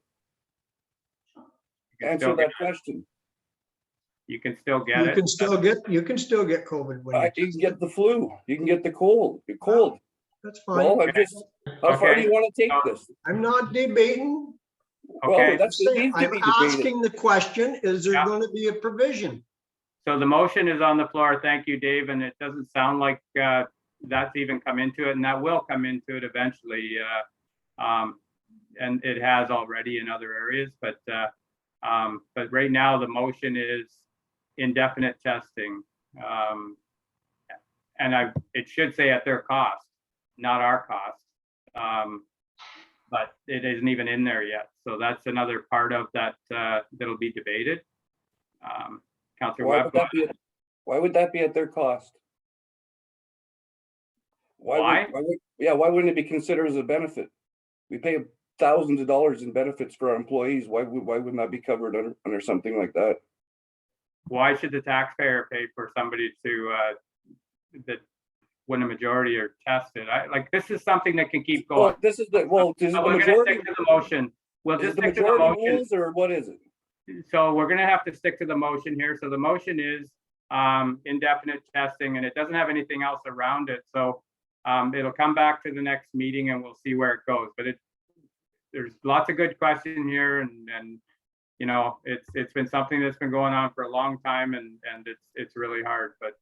Answer that question. You can still get You it. can still get COVID. when You can get the flu. You can get the cold. Cold. That's Well, fine. I'm just, how far do Okay. you want to take this? I'm not debating. Okay. Well, that's, it needs to I'm be debated. asking the question, is there Yeah. going to be a provision? So the motion is on the floor. Thank you, Dave. And it doesn't sound like that's even come into it, and that will come into it eventually. And it has already in other areas, but right now the motion is indefinite testing. And it should say at their cost, not our cost. But it isn't even in there yet. So that's another part of that that'll be debated. Councillor Why Webb. would that be, why would that be at their cost? Why? Why wouldn't it be considered as a benefit? We pay thousands of dollars in benefits for our employees. Why wouldn't that be covered under something like that? Why should the taxpayer pay for somebody to that when a majority are tested? This is something that can keep going. Well, this is the We're gonna stick to the motion. We'll Is just it the stick to the majority motion. rules or what is it? So we're gonna have to stick to the motion here. So the motion is indefinite testing, and it doesn't have anything else around it. So it'll come back to the next meeting and we'll see where it goes. But there's lots of good questions here, and you know, it's been something that's been going on for a long time, and it's really hard. But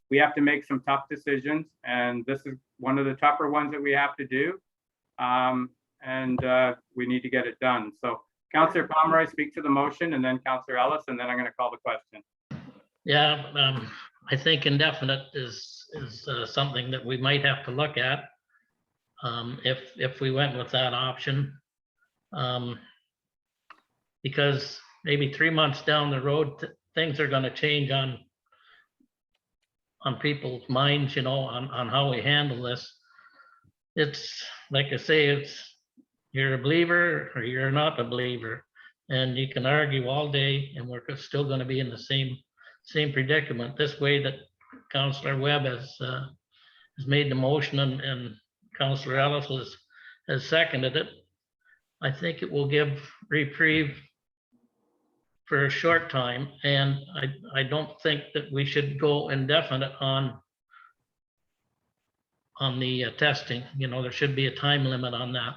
we have to make some tough decisions, and this is one of the tougher ones that we have to do. And we need to get it done. So Councillor Pomeroy, speak to the motion, and then Councillor Ellis, and then I'm going to call the question. Yeah, I think indefinite is something that we might have to look at if we went with that option. Because maybe 3 months down the road, things are going to change on people's minds, you know, on how we handle this. It's like I say, it's you're a believer or you're not a believer, and you can argue all day, and we're still going to be in the same predicament. This way that Councillor Webb has made the motion, and Councillor Ellis has seconded it. I think it will give reprieve for a short time, and I don't think that we should go indefinite on the testing. You know, there should be a time limit on that.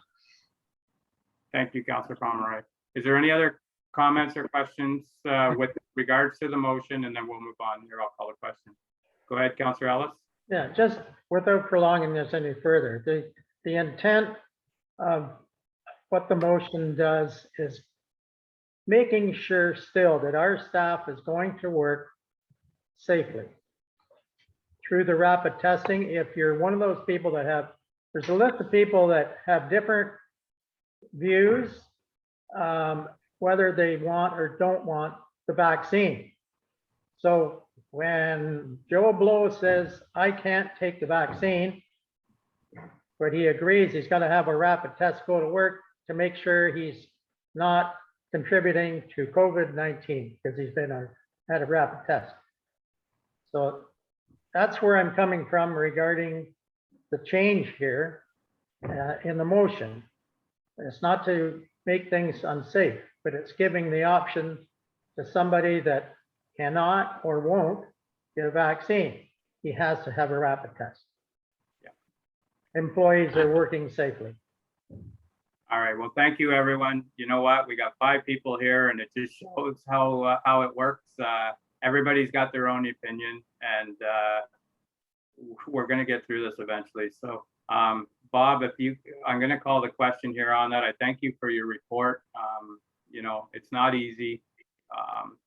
Thank you, Councillor Pomeroy. Is there any other comments or questions with regards to the motion? And then we'll move on here. I'll call the question. Go ahead, Councillor Ellis. Yeah, just without prolonging this any further, the intent of what the motion does is making sure still that our staff is going to work safely through the rapid testing. If you're one of those people that there's a list of people that have different views, whether they want or don't want the vaccine. So when Joe Blow says, I can't take the vaccine, but he agrees he's going to have a rapid test go to work to make sure he's not contributing to COVID-19 because he's had a rapid test. So that's where I'm coming from regarding the change here in the motion. It's not to make things unsafe, but it's giving the option to somebody that cannot or won't get a vaccine. He has to have a rapid test. Yeah. Employees are working safely. All right. Well, thank you, everyone. You know what? We got 5 people here, and it just shows how it works. Everybody's got their own opinion, and we're going to get through this eventually. So, Bob, I'm going to call the question here on that. I thank you for your report. You know, it's not easy.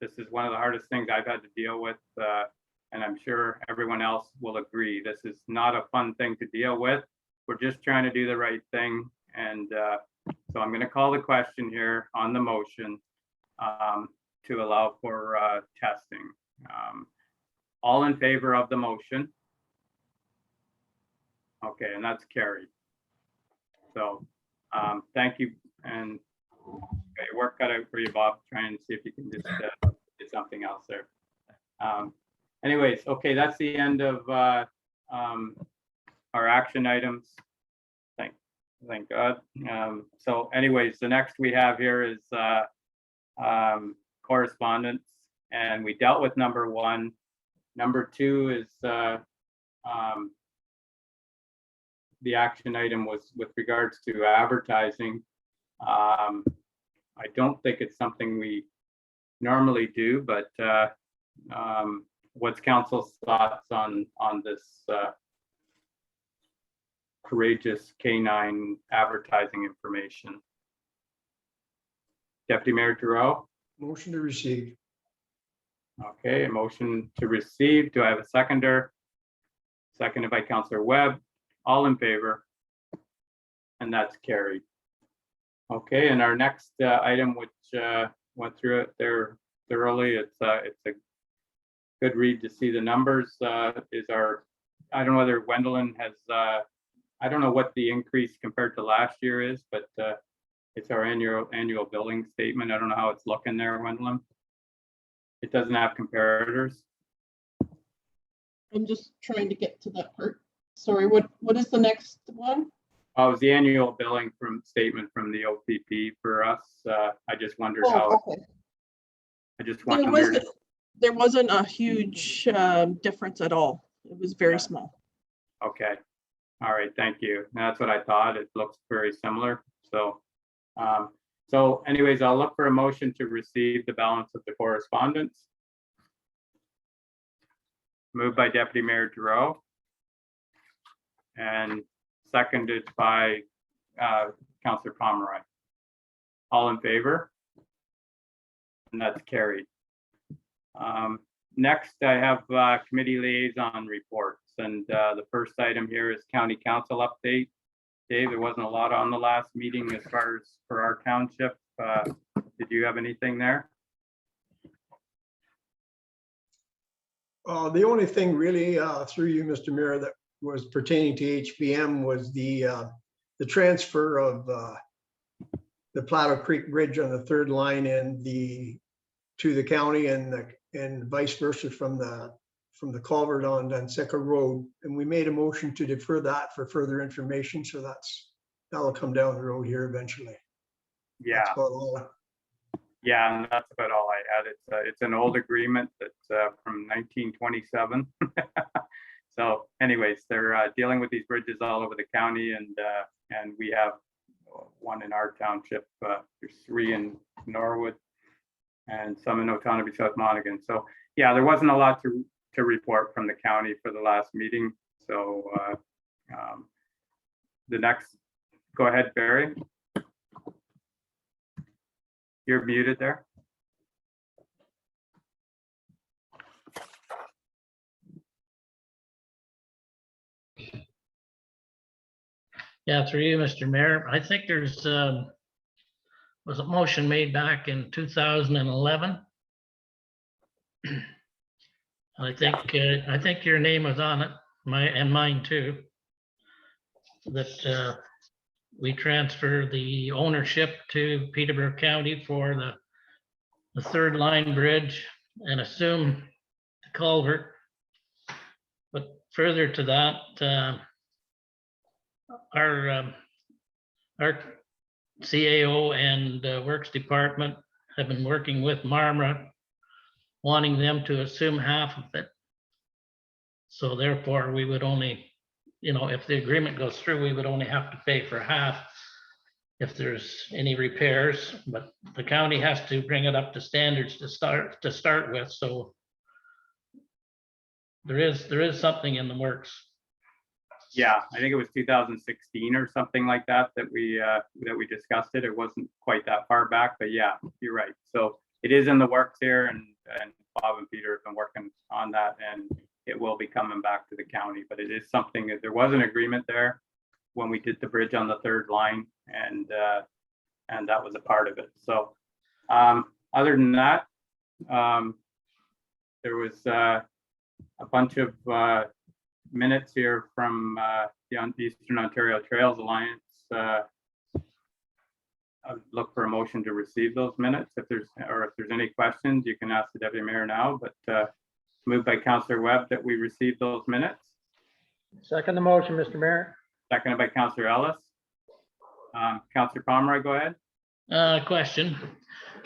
This is one of the hardest things I've had to deal with, and I'm sure everyone else will agree. This is not a fun thing to deal with. We're just trying to do the right thing. And so I'm going to call the question here on the motion to allow for testing. All in favor of the motion? Okay, and that's carried. So thank you, and okay, work cut out for you, Bob. Try and see if you can just get something else there. Anyways, okay, that's the end of our action items. Thank God. So anyways, the next we have here is correspondence, and we dealt with number 1. Number 2 is the action item was with regards to advertising. I don't think it's something we normally do, but what's council's thoughts on this courageous canine advertising information. Deputy Mayor Giroux? Motion to receive. Okay, a motion to receive. Do I have a seconder? Seconded by Councillor Webb. All in favor? And that's carried. Okay, and our next item, which went through it there thoroughly, it's a good read to see the numbers, is our, I don't know whether Gwendolyn has, I don't know what the increase compared to last year is, but it's our annual billing statement. I don't know how it's looking there, Gwendolyn. It doesn't have comparators. I'm just trying to get to that part. Sorry, what is the next one? Oh, it was the annual billing statement from the OPP for us. I just wondered how, Oh, okay. I just There wondered. wasn't a huge difference at all. It was very small. Okay. All right. Thank you. That's what I thought. It looks very similar. So, so anyways, I'll look for a motion to receive the balance of the correspondence. Moved by Deputy Mayor Giroux. And seconded by Councillor Pomeroy. All in favor? And that's carried. Next, I have committee liaison reports, and the first item here is county council update. Dave, there wasn't a lot on the last meeting as far as for our township. Did you have anything there? The only thing really through you, Mr. Mayor, that was pertaining to HBM was the transfer of the Plateau Creek Bridge on the third line and to the county and vice versa from the culvert on Danseca Road. And we made a motion to defer that for further information. So that'll come down the road here eventually. Yeah. That's about all. Yeah, and that's about all I had. It's an old agreement that's from 1927. So anyways, they're dealing with these bridges all over the county, and we have one in our township. There's 3 in Norwood and some in Otonabee, South Monaghan. So yeah, there wasn't a lot to report from the county for the last meeting. So the next, go ahead, Barry. You're muted there. Yeah, through you, Mr. Mayor. I think there's was a motion made back in 2011. I think your name was on it, and mine too. That we transfer the ownership to Peterborough County for the third line bridge and assume the culvert. But further to that, our CAO and Works Department have been working with Marmara, wanting them to assume half of it. So therefore, we would only, if the agreement goes through, we would only have to pay for half if there's any repairs, but the county has to bring it up to standards to start with. So there is something in the works. Yeah, I think it was 2016 or something like that we discussed it. It wasn't quite that far back, but yeah, you're right. So it is in the works here, and Bob and Peter have been working on that, and it will be coming back to the county. But it is something that there was an agreement there when we did the bridge on the third line, and that was a part of it. So other than that, there was a bunch of minutes here from the Eastern Ontario Trails Alliance. I would look for a motion to receive those minutes. If there's any questions, you can ask the deputy mayor now, but moved by Councillor Webb that we receive those minutes. Second the motion, Mr. Mayor. Seconded by Councillor Ellis. Councillor Pomeroy, go ahead. Question.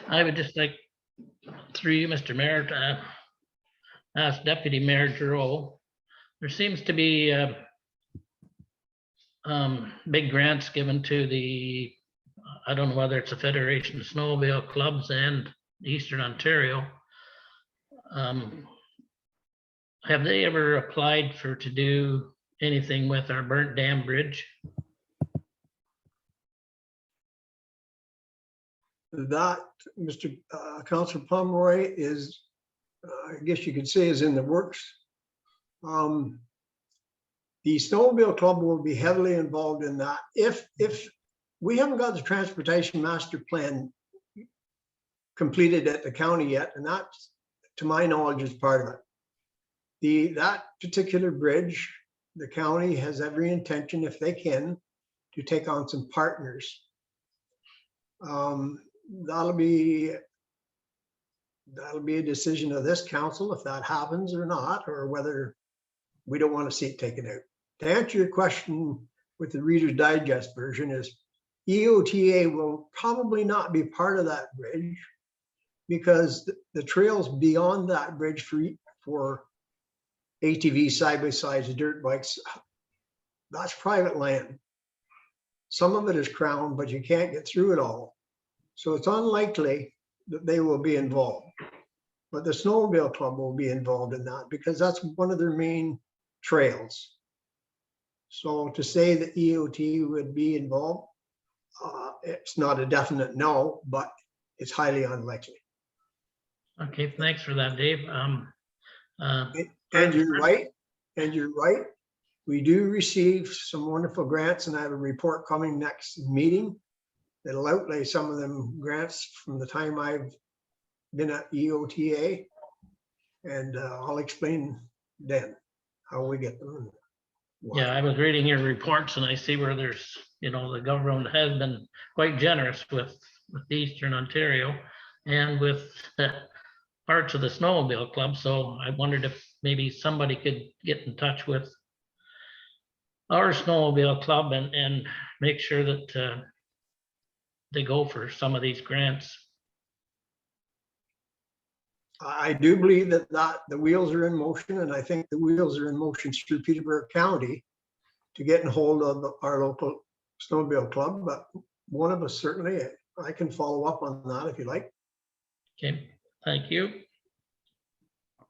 I would just like, through you, Mr. Mayor, to ask Deputy Mayor Giroux. There seems to be big grants given to the, I don't know whether it's a Federation of Snowmobile Clubs and Eastern Ontario. Have they ever applied to do anything with our burnt dam bridge? That, Mr. Councilor Pomeroy, is, I guess you could say, is in the works. The snowmobile club will be heavily involved in that. If we haven't got the transportation master plan completed at the county yet, and that, to my knowledge, is part of it. That particular bridge, the county has every intention, if they can, to take on some partners. That'll be a decision of this council if that happens or not, or whether we don't want to see it taken out. To answer your question with the Reader's Digest version is EOTA will probably not be part of that bridge because the trails beyond that bridge for ATVs, side-by-sides, dirt bikes, that's private land. Some of it is crown, but you can't get through it all. So it's unlikely that they will be involved. But the snowmobile club will be involved in that because that's one of their main trails. So to say that EOT would be involved, it's not a definite no, but it's highly unlikely. Okay, thanks for that, Dave. And you're right. And you're right. We do receive some wonderful grants, and I have a report coming next meeting that'll outlay some of them grants from the time I've been at EOTA. And I'll explain then how we get them. and why. Yeah, I was reading your reports and I see where there's, the government has been quite generous with Eastern Ontario and with parts of the snowmobile club. So I wondered if maybe somebody could get in touch with our snowmobile club and make sure that they go for some of these grants. I do believe that the wheels are in motion, and I think the wheels are in motion through Peterborough County to get in hold of our local snowmobile club. But one of us certainly, I can follow up on that if you like. Okay, thank you.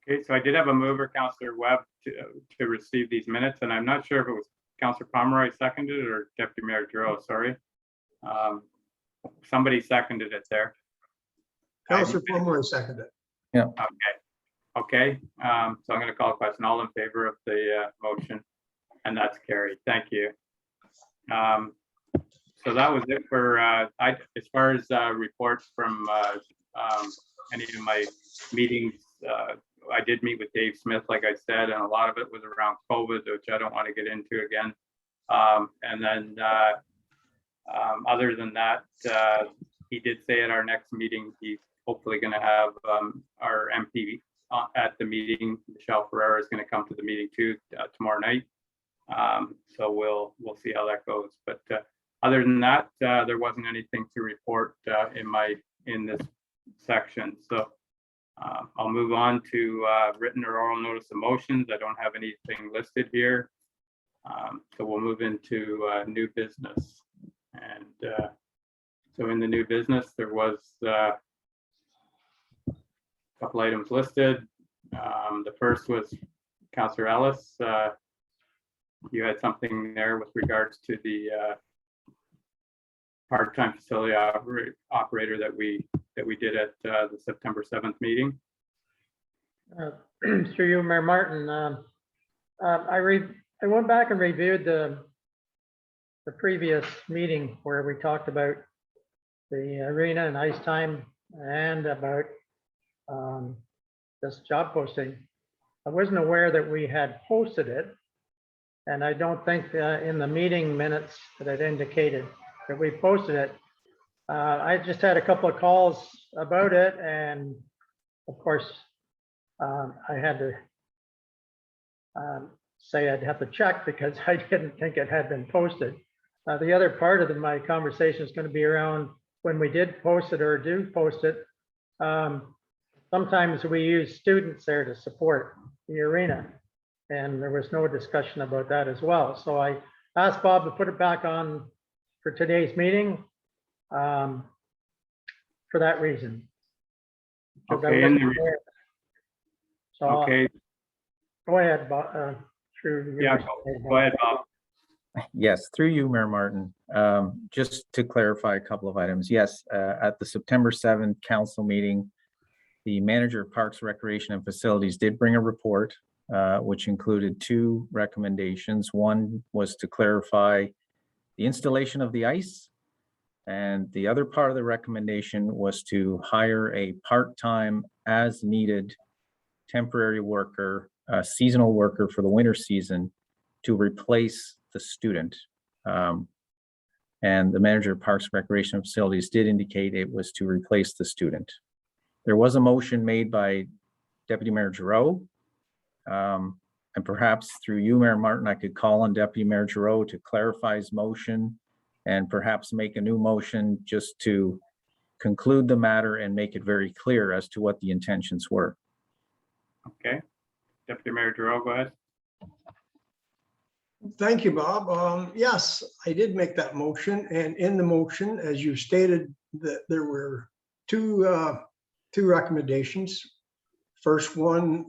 Okay, so I did have a mover, Councillor Webb, to receive these minutes, and I'm not sure if it was Councillor Pomeroy seconded or Deputy Mayor Giroux, sorry. Somebody seconded it there. Councillor Pomeroy seconded. Okay, so I'm going to call a question. All in favor of the motion, and that's carried. Thank you. So that was it for as far as reports from any of my meetings. I did meet with Dave Smith, like I said, and a lot of it was around COVID, which I don't want to get into again. And then other than that, he did say at our next meeting, he's hopefully going to have our MP at the meeting. Michelle Ferreira is going to come to the meeting too tomorrow night. So we'll see how that goes. But other than that, there wasn't anything to report in this section. So I'll move on to written or oral notice of motions. I don't have anything listed here. So we'll move into new business. And so in the new business, there was a couple items listed. The first was Councillor Ellis. You had something there with regards to the part-time facility operator that we did at the September 7th meeting. Through you, Mayor Martin, I went back and reviewed the previous meeting where we talked about the arena and ice time and about this job posting. I wasn't aware that we had posted it, and I don't think in the meeting minutes that it indicated that we posted it. I just had a couple of calls about it, and of course, I had to say I'd have to check because I didn't think it had been posted. The other part of my conversation is going to be around when we did post it or do post it. Sometimes we use students there to support the arena, and there was no discussion about that as well. So I asked Bob to put it back on for today's meeting for that reason. Okay, So okay. go ahead, Bob. Through you, Yeah, Mr. go ahead, Bob. Yes, through you, Mayor Martin. Just to clarify a couple of items. Yes, at the September 7th council meeting, the manager of Parks, Recreation and Facilities did bring a report, which included 2 recommendations. One was to clarify the installation of the ice. And the other part of the recommendation was to hire a part-time as needed temporary worker, seasonal worker for the winter season to replace the student. And the manager of Parks, Recreation and Facilities did indicate it was to replace the student. There was a motion made by Deputy Mayor Giroux. And perhaps through you, Mayor Martin, I could call on Deputy Mayor Giroux to clarify his motion and perhaps make a new motion just to conclude the matter and make it very clear as to what the intentions were. Okay. Deputy Mayor Giroux, go ahead. Thank you, Bob. Yes, I did make that motion, and in the motion, as you stated, that there were two recommendations. First one,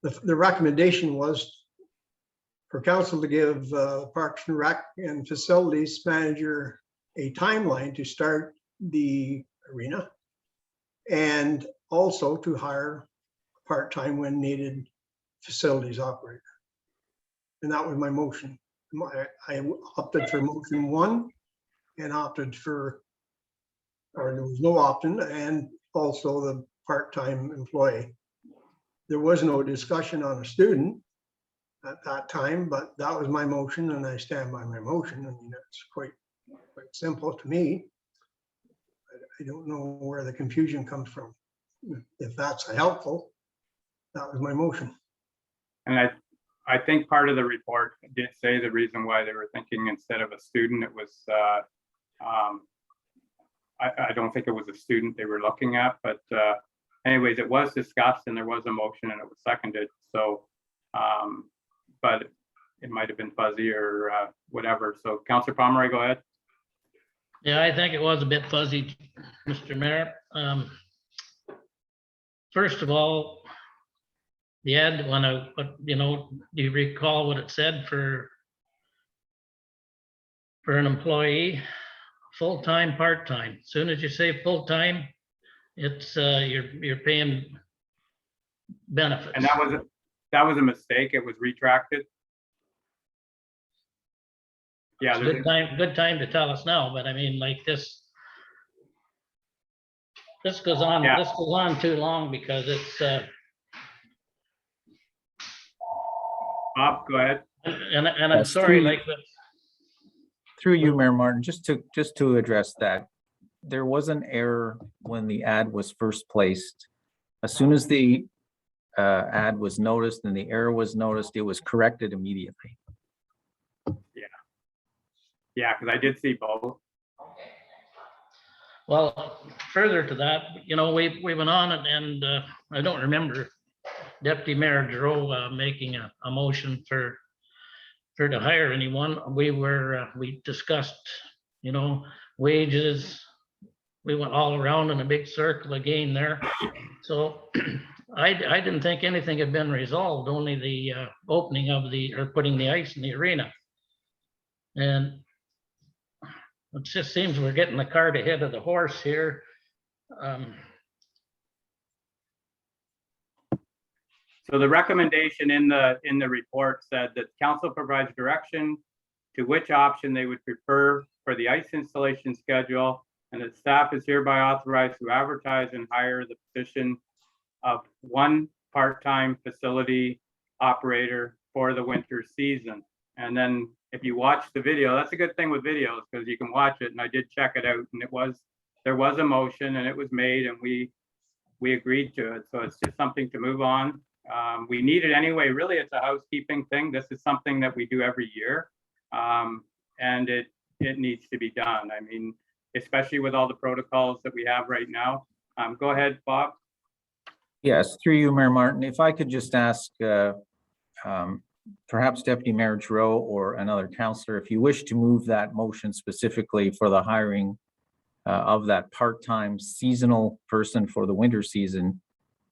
the recommendation was for council to give Parks and Rec and Facilities Manager a timeline to start the arena, and also to hire a part-time when needed facilities operator. And that was my motion. I opted for motion 1 and opted for, or there was no option, and also the part-time employee. There was no discussion on a student at that time, but that was my motion and I stand by my motion. I mean, it's quite simple to me. I don't know where the confusion comes from. If that's helpful, that was my motion. And I think part of the report did say the reason why they were thinking instead of a student, it was, I don't think it was a student they were looking at, but anyways, it was discussed and there was a motion and it was seconded. So, but it might have been fuzzy or whatever. So Councillor Pomeroy, go ahead. Yeah, I think it was a bit fuzzy, Mr. Mayor. First of all, the ad, do you recall what it said for an employee? Full-time, part-time. As soon as you say full-time, it's you're paying benefits. And that was a mistake. It was retracted. Yeah, It's good time to tell us now, but I mean, like this goes on, Yeah. this goes on too long because it's Bob, go ahead. and I'm Yes, sorry, through- like Through you, Mayor Martin, just to address that, there was an error when the ad was first placed. As soon as the ad was noticed and the error was noticed, it was corrected immediately. Yeah, because I did see both. well, further to that, we went on and I don't remember Deputy Mayor Giroux making a motion for to hire anyone. We discussed, wages. We went all around in a big circle again there. So I didn't think anything had been resolved, only the opening of putting the ice in the arena. And it just seems we're getting the cart ahead of the horse here. So the recommendation in the report said that council provides direction to which option they would prefer for the ice installation schedule, and that staff is hereby authorized to advertise and hire the position of 1 part-time facility operator for the winter season. And then if you watch the video, that's a good thing with videos because you can watch it. And I did check it out, and there was a motion and it was made, and we agreed to it. So it's just something to move on. We need it anyway. Really, it's a housekeeping thing. This is something that we do every year, and it needs to be done. I mean, especially with all the protocols that we have right now. Go ahead, Bob. Yes, through you, Mayor Martin, if I could just ask perhaps Deputy Mayor Giroux or another councillor, if you wish to move that motion specifically for the hiring of that part-time seasonal person for the winter season,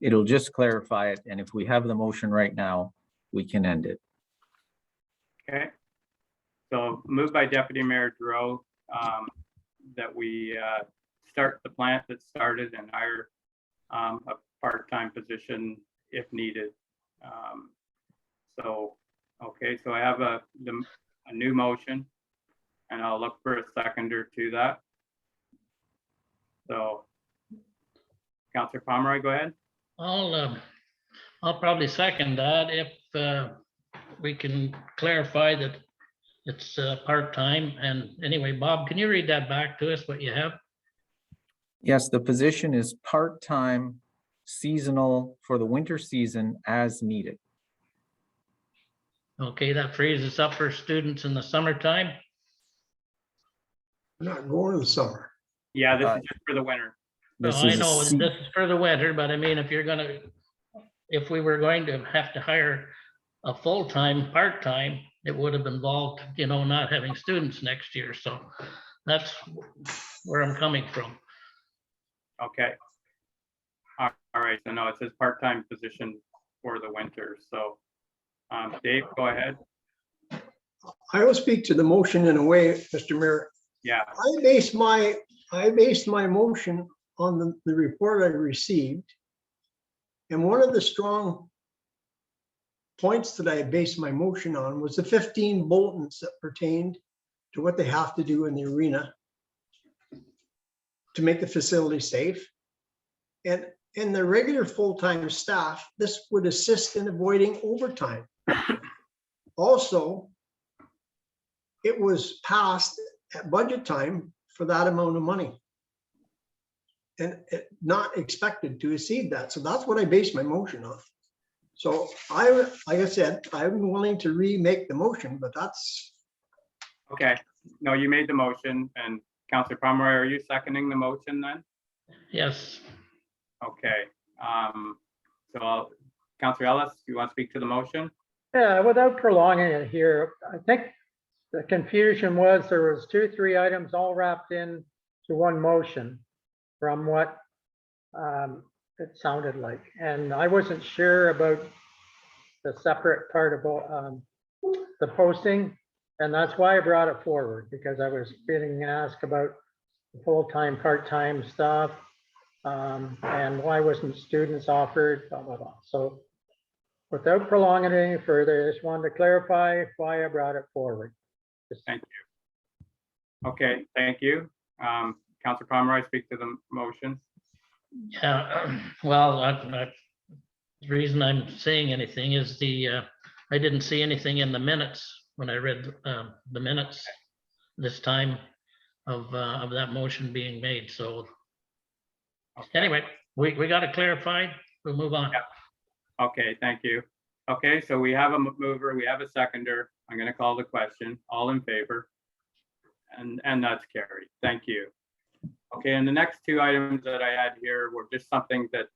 it'll just clarify it. And if we have the motion right now, we can end it. Okay. So moved by Deputy Mayor Giroux, that we start the plant that started and hire a part-time position if needed. So, okay, so I have a new motion, and I'll look for a seconder to that. So, Councillor Pomeroy, go ahead. I'll probably second that if we can clarify that it's part-time. And anyway, Bob, can you read that back to us, what you have? Yes, the position is part-time, seasonal for the winter season as needed. Okay, that frees us up for students in the summertime. We're not going to the summer. Yeah, this is just for the winter. No, This I is a know se- this is for the winter, but I mean, if we were going to have to hire a full-time, part-time, it would have involved, not having students next year. So that's where I'm coming from. Okay. All right, so no, it says part-time position for the winter. So, Dave, go ahead. I will speak to the motion in a way, Mr. Mayor. Yeah, I based my motion on the report I received. And one of the strong points that I based my motion on was the 15 bulletins that pertained to what they have to do in the arena to make the facility safe. And in the regular full-time staff, this would assist in avoiding overtime. Also, it was passed at budget time for that amount of money. And not expected to exceed that. So that's what I based my motion on. So like I said, I'm willing to remake the motion, but that's. okay. No, you made the motion, and Councillor Pomeroy, are you seconding the motion then? Yes. Okay. So Councillor Ellis, do you want to speak to the motion? Yeah, without prolonging it here, I think the confusion was there was 3 items all wrapped in to one motion from what it sounded like. And I wasn't sure about the separate part about the posting. And that's why I brought it forward, because I was being asked about the full-time, part-time stuff. And why wasn't students offered, blah, blah, blah. So without prolonging it any further, I just wanted to clarify why I brought it forward. Thank you. Okay, thank you. Councillor Pomeroy, speak to the motion. Yeah, well, the reason I'm saying anything is I didn't see anything in the minutes when I read the minutes this time of that motion being made. So anyway, we got it clarified. We'll move on. Yeah. Okay, thank you. Okay, so we have a mover, we have a seconder. I'm going to call the question. All in favor? And that's carried. Thank you. Okay, and the next 2 items that I had here were just something that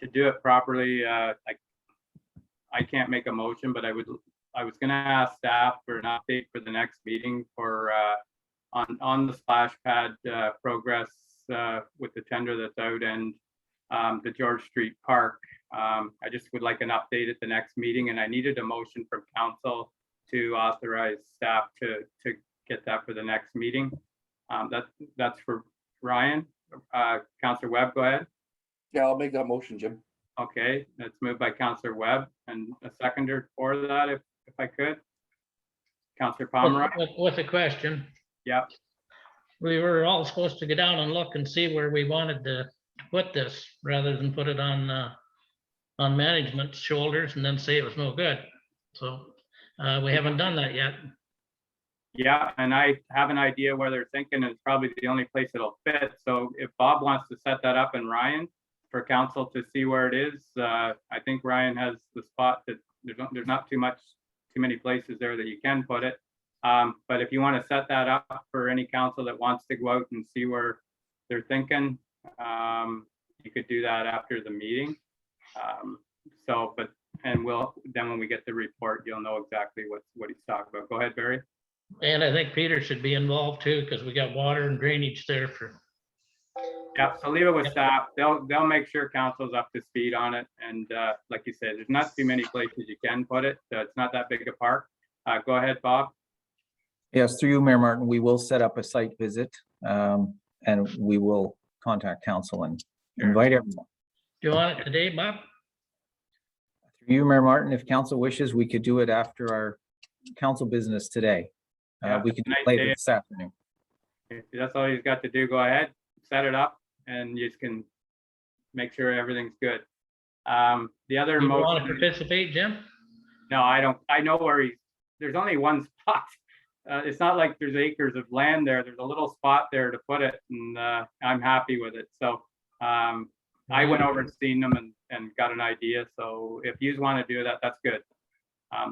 to do it properly, I can't make a motion, but I was going to ask staff for an update for the next meeting for on the splash pad progress with the tender that's out and the George Street Park. I just would like an update at the next meeting, and I needed a motion from council to authorize staff to get that for the next meeting. That's for Ryan. Councillor Webb, go ahead. Yeah, I'll make that motion, Jim. Okay, that's moved by Councillor Webb, and a seconder for that, if I could. Councillor Pomeroy. With a question. Yeah. We were all supposed to go down and look and see where we wanted to put this, rather than put it on management's shoulders and then say it was no good. So we haven't done that yet. Yeah, and I have an idea where they're thinking it's probably the only place it'll fit. So if Bob wants to set that up and Ryan for council to see where it is, I think Ryan has the spot that there's not too many places there that you can put it. But if you want to set that up for any council that wants to go out and see where they're thinking, you could do that after the meeting. And then when we get the report, you'll know exactly what he's talking about. Go ahead, Barry. And I think Peter should be involved too, because we got water and drainage there for. Yeah, so leave it with staff. They'll make sure council's up to speed on it. And like you said, there's not too many places you can put it. So it's not that big a park. Go ahead, Bob. Yes, through you, Mayor Martin, we will set up a site visit, and we will contact council and invite everyone. Do you want it today, Bob? Through you, Mayor Martin, if council wishes, we could do it after our council business today. Yeah, We could do nice it later day. this afternoon. If that's all you've got to do, go ahead, set it up, and you can make sure everything's good. The other You want to motion, participate, Jim? no, I don't, I know where there's only one spot. It's not like there's acres of land there. There's a little spot there to put it, and I'm happy with it. So I went over and seen them and got an idea. So if you want to do that, that's good.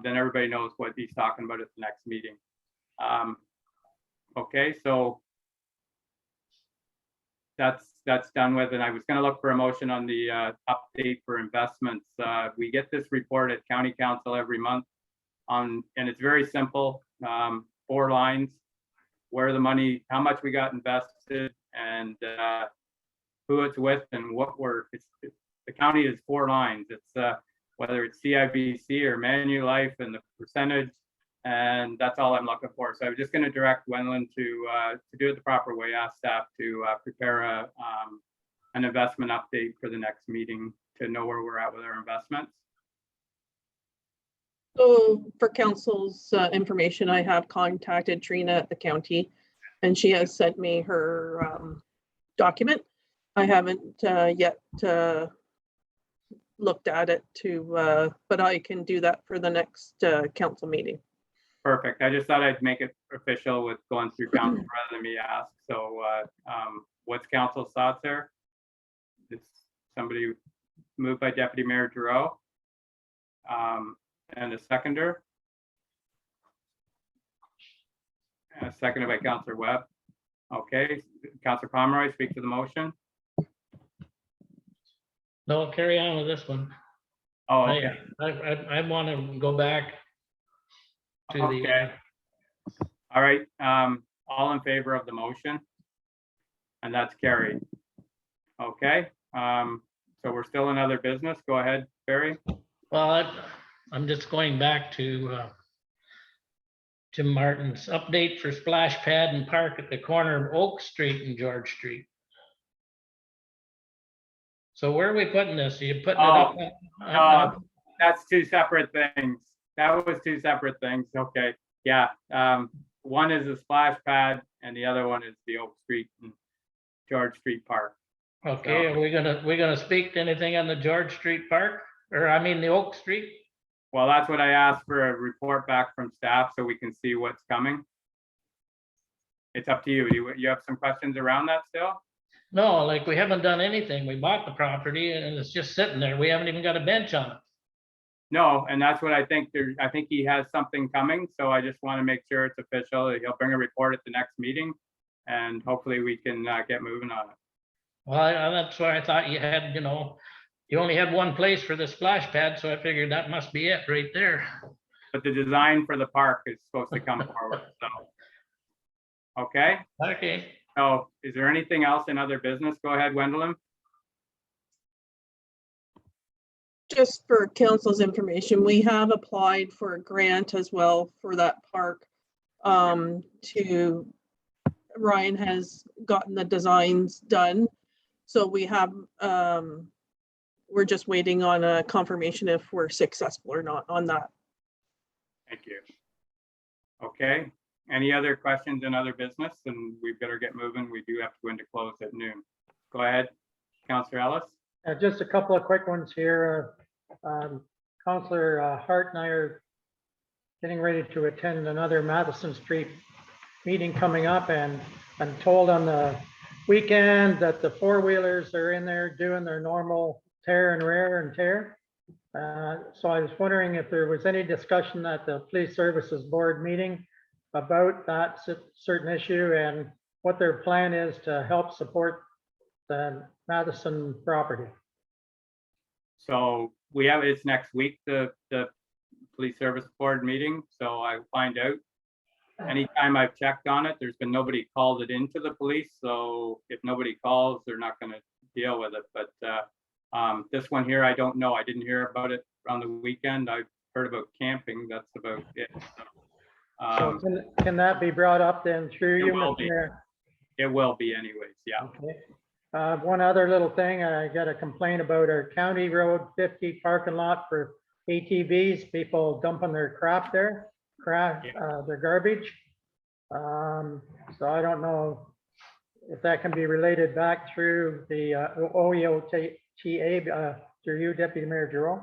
Then everybody knows what he's talking about at the next meeting. Okay, so that's done with, and I was going to look for a motion on the update for investments. We get this report at County Council every month and it's very simple. 4 lines, where the money, how much we got invested, and who it's with, and what the county is 4 lines. It's whether it's CIBC or Manulife and the percentage, and that's all I'm looking for. So I'm just going to direct Wendland to do it the proper way. Ask staff to prepare an investment update for the next meeting to know where we're at with our investments. So for council's information, I have contacted Trina at the county and she has sent me her document. I haven't yet looked at it but I can do that for the next council meeting. Perfect. I just thought I'd make it official with going through council rather than me ask. So what's council's thoughts there? It's somebody moved by Deputy Mayor Giroux. And a seconder. And a seconded by Councillor Webb. Okay, Councillor Pomeroy, speak to the motion. No, carry on with this one. Oh, okay. I want to go back to the. Okay. All right, all in favor of the motion? And that's carried. Okay, so we're still in other business. Go ahead, Barry. Well, I'm just going back to Jim Martin's update for splash pad and park at the corner of Oak Street and George Street. So where are we putting this? Are you putting it up? That's 2 separate things. That was 2 separate things. Okay, yeah. One is a splash pad and the other one is the Oak Street and George Street Park. Okay, are we gonna speak to anything on the George Street Park, or I mean the Oak Street? Well, that's what I asked for, a report back from staff so we can see what's coming. It's up to you. You have some questions around that still? No, like we haven't done anything. We bought the property and it's just sitting there. We haven't even got a bench on it. No, and that's what I think. I think he has something coming, so I just want to make sure it's official. He'll bring a report at the next meeting, and hopefully we can get moving on it. Well, that's why I thought you had, you only had one place for the splash pad, so I figured that must be it right there. But the design for the park is supposed to come forward, so. Okay, Okay. so is there anything else in other business? Go ahead, Wendelin. Just for council's information, we have applied for a grant as well for that park. Ryan has gotten the designs done. So we have, we're just waiting on a confirmation if we're successful or not on that. Thank you. Okay, any other questions in other business? And we better get moving. We do have to go into close at noon. Go ahead, Councillor Ellis. Just a couple of quick ones here. Councillor Hart and I are getting ready to attend another Matheson Street meeting coming up, and I'm told on the weekend that the 4-wheelers are in there doing their normal tear and rear and tear. So I was wondering if there was any discussion at the Police Services Board meeting about that certain issue and what their plan is to help support the Matheson property. So we have, it's next week, the Police Service Board meeting, so I'll find out. Anytime I've checked on it, there's been nobody called it into the police, so if nobody calls, they're not going to deal with it. But this one here, I don't know. I didn't hear about it on the weekend. I've heard about camping. That's about it. So So can that be brought up then through It you, will Mr. be. Mayor? It will be anyways, yeah. Okay. One other little thing, I got a complaint about our County Road 50 parking lot for ATVs, people dumping their crap there, their garbage. So I don't know if that can be related back through the OEOTA, through you, Deputy Mayor Giroux.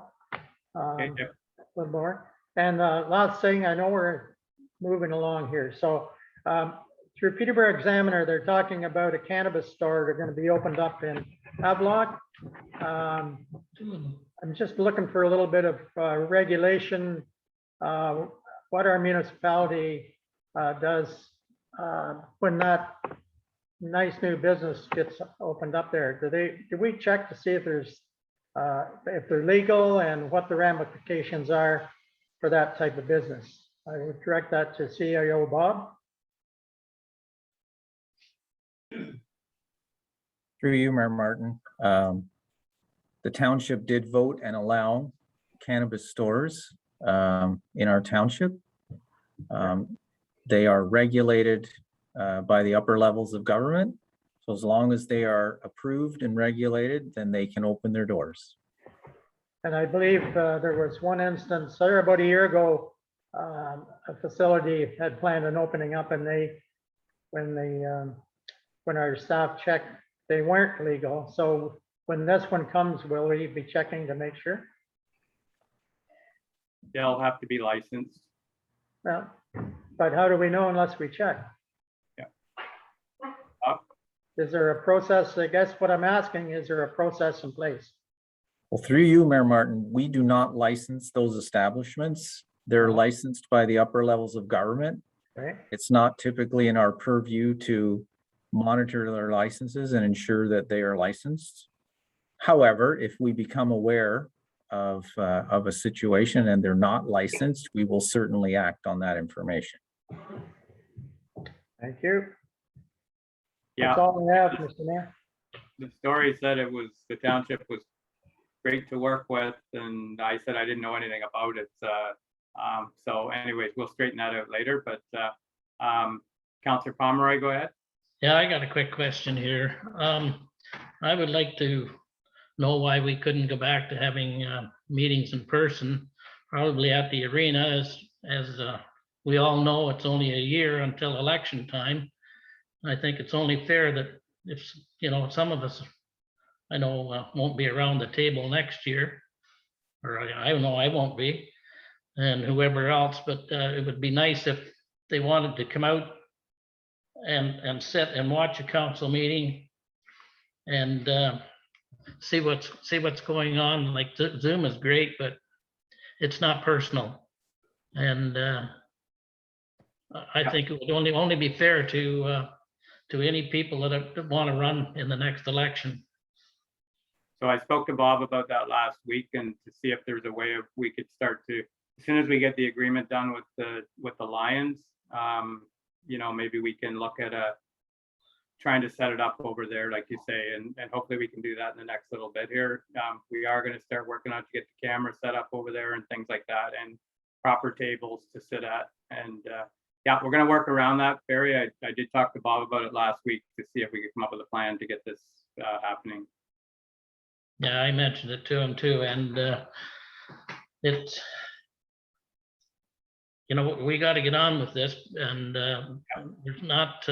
Okay, A little more. And last thing, I know we're moving along here. So through Peterborough Examiner, they're talking about a cannabis store. They're going to be opened up in Havelock. I'm just looking for a little bit of regulation. What our municipality does when that nice new business gets opened up there. Do we check to see if they're legal and what the ramifications are for that type of business? I would direct that to CIO Bob. Through you, Mayor Martin. The township did vote and allow cannabis stores in our township. They are regulated by the upper levels of government. So as long as they are approved and regulated, then they can open their doors. And I believe there was one instance there about a year ago, a facility had planned on opening up, and when our staff checked, they weren't legal. So when this one comes, will we be checking to make sure? They'll have to be licensed. Well, but how do we know unless we check? Yeah. Is there a process? I guess what I'm asking, is there a process in place? Well, through you, Mayor Martin, we do not license those establishments. They're licensed by the upper levels of government. Right? It's not typically in our purview to monitor their licenses and ensure that they are licensed. However, if we become aware of a situation and they're not licensed, we will certainly act on that information. Thank you. Yeah. That's all we have, Mr. Mayor. The story said the township was great to work with, and I said I didn't know anything about it. So anyways, we'll straighten that out later, but Councillor Pomeroy, go ahead. Yeah, I got a quick question here. I would like to know why we couldn't go back to having meetings in person, probably at the arena. As we all know, it's only a year until election time. I think it's only fair that if, some of us, I know, won't be around the table next year, or I know I won't be, and whoever else, but it would be nice if they wanted to come out and sit and watch a council meeting and see what's going on. Like Zoom is great, but it's not personal. And I think it would only be fair to any people that want to run in the next election. So I spoke to Bob about that last week, and to see if there's a way we could start to, as soon as we get the agreement done with the Lions, maybe we can look at trying to set it up over there, like you say, and hopefully we can do that in the next little bit here. We are going to start working on to get the camera set up over there and things like that, and proper tables to sit at. And yeah, we're going to work around that, Barry. I did talk to Bob about it last week to see if we could come up with a plan to get this happening. Yeah, I mentioned it to him too, and it's, we got to get on with this, and there's not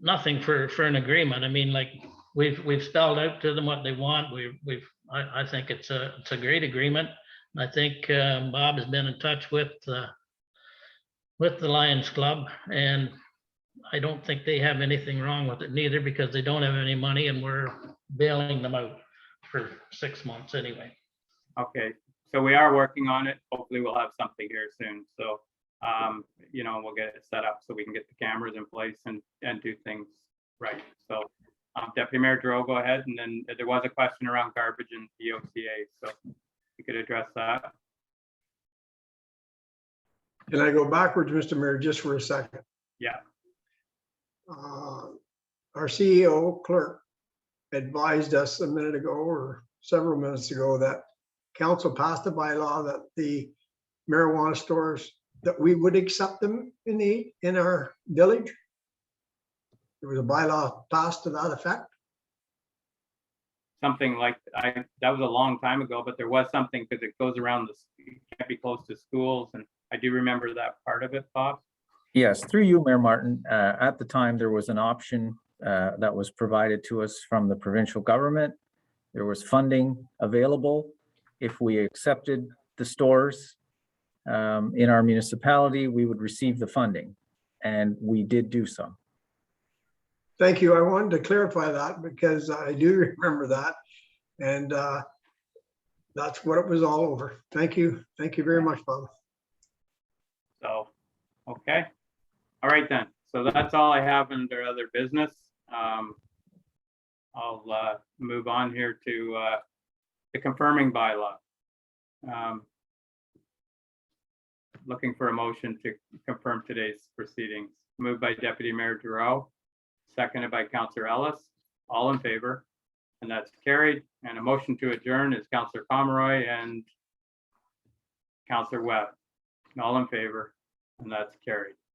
nothing for an agreement. I mean, like we've spelled out to them what they want. I think it's a great agreement. I think Bob has been in touch with the Lions Club, and I don't think they have anything wrong with it neither, because they don't have any money and we're bailing them out for 6 months anyway. Okay, so we are working on it. Hopefully we'll have something here soon. So, we'll get it set up so we can get the cameras in place and do things right. So, Deputy Mayor Giroux, go ahead. And then there was a question around garbage and the OCA, so you could address that. Can I go backwards, Mr. Mayor, just for a second? Yeah. Our CEO clerk advised us a minute ago or several minutes ago that council passed a bylaw that the marijuana stores, that we would accept them in our village? There was a bylaw passed to that effect. Something like, that was a long time ago, but there was something because it goes around you can't be close to schools. And I do remember that part of it, Bob. Yes, through you, Mayor Martin. At the time, there was an option that was provided to us from the provincial government. There was funding available if we accepted the stores in our municipality, we would receive the funding, and we did do so. Thank you. I wanted to clarify that because I do remember that. And that's what it was all over. Thank you. Thank you very much, Bob. So, okay. All right then. So that's all I have under other business. I'll move on here to the confirming bylaw. Looking for a motion to confirm today's proceedings. Moved by Deputy Mayor Giroux, seconded by Councillor Ellis. All in favor? And that's carried. And a motion to adjourn is Councillor Pomeroy and Councillor Webb. All in favor? And that's carried.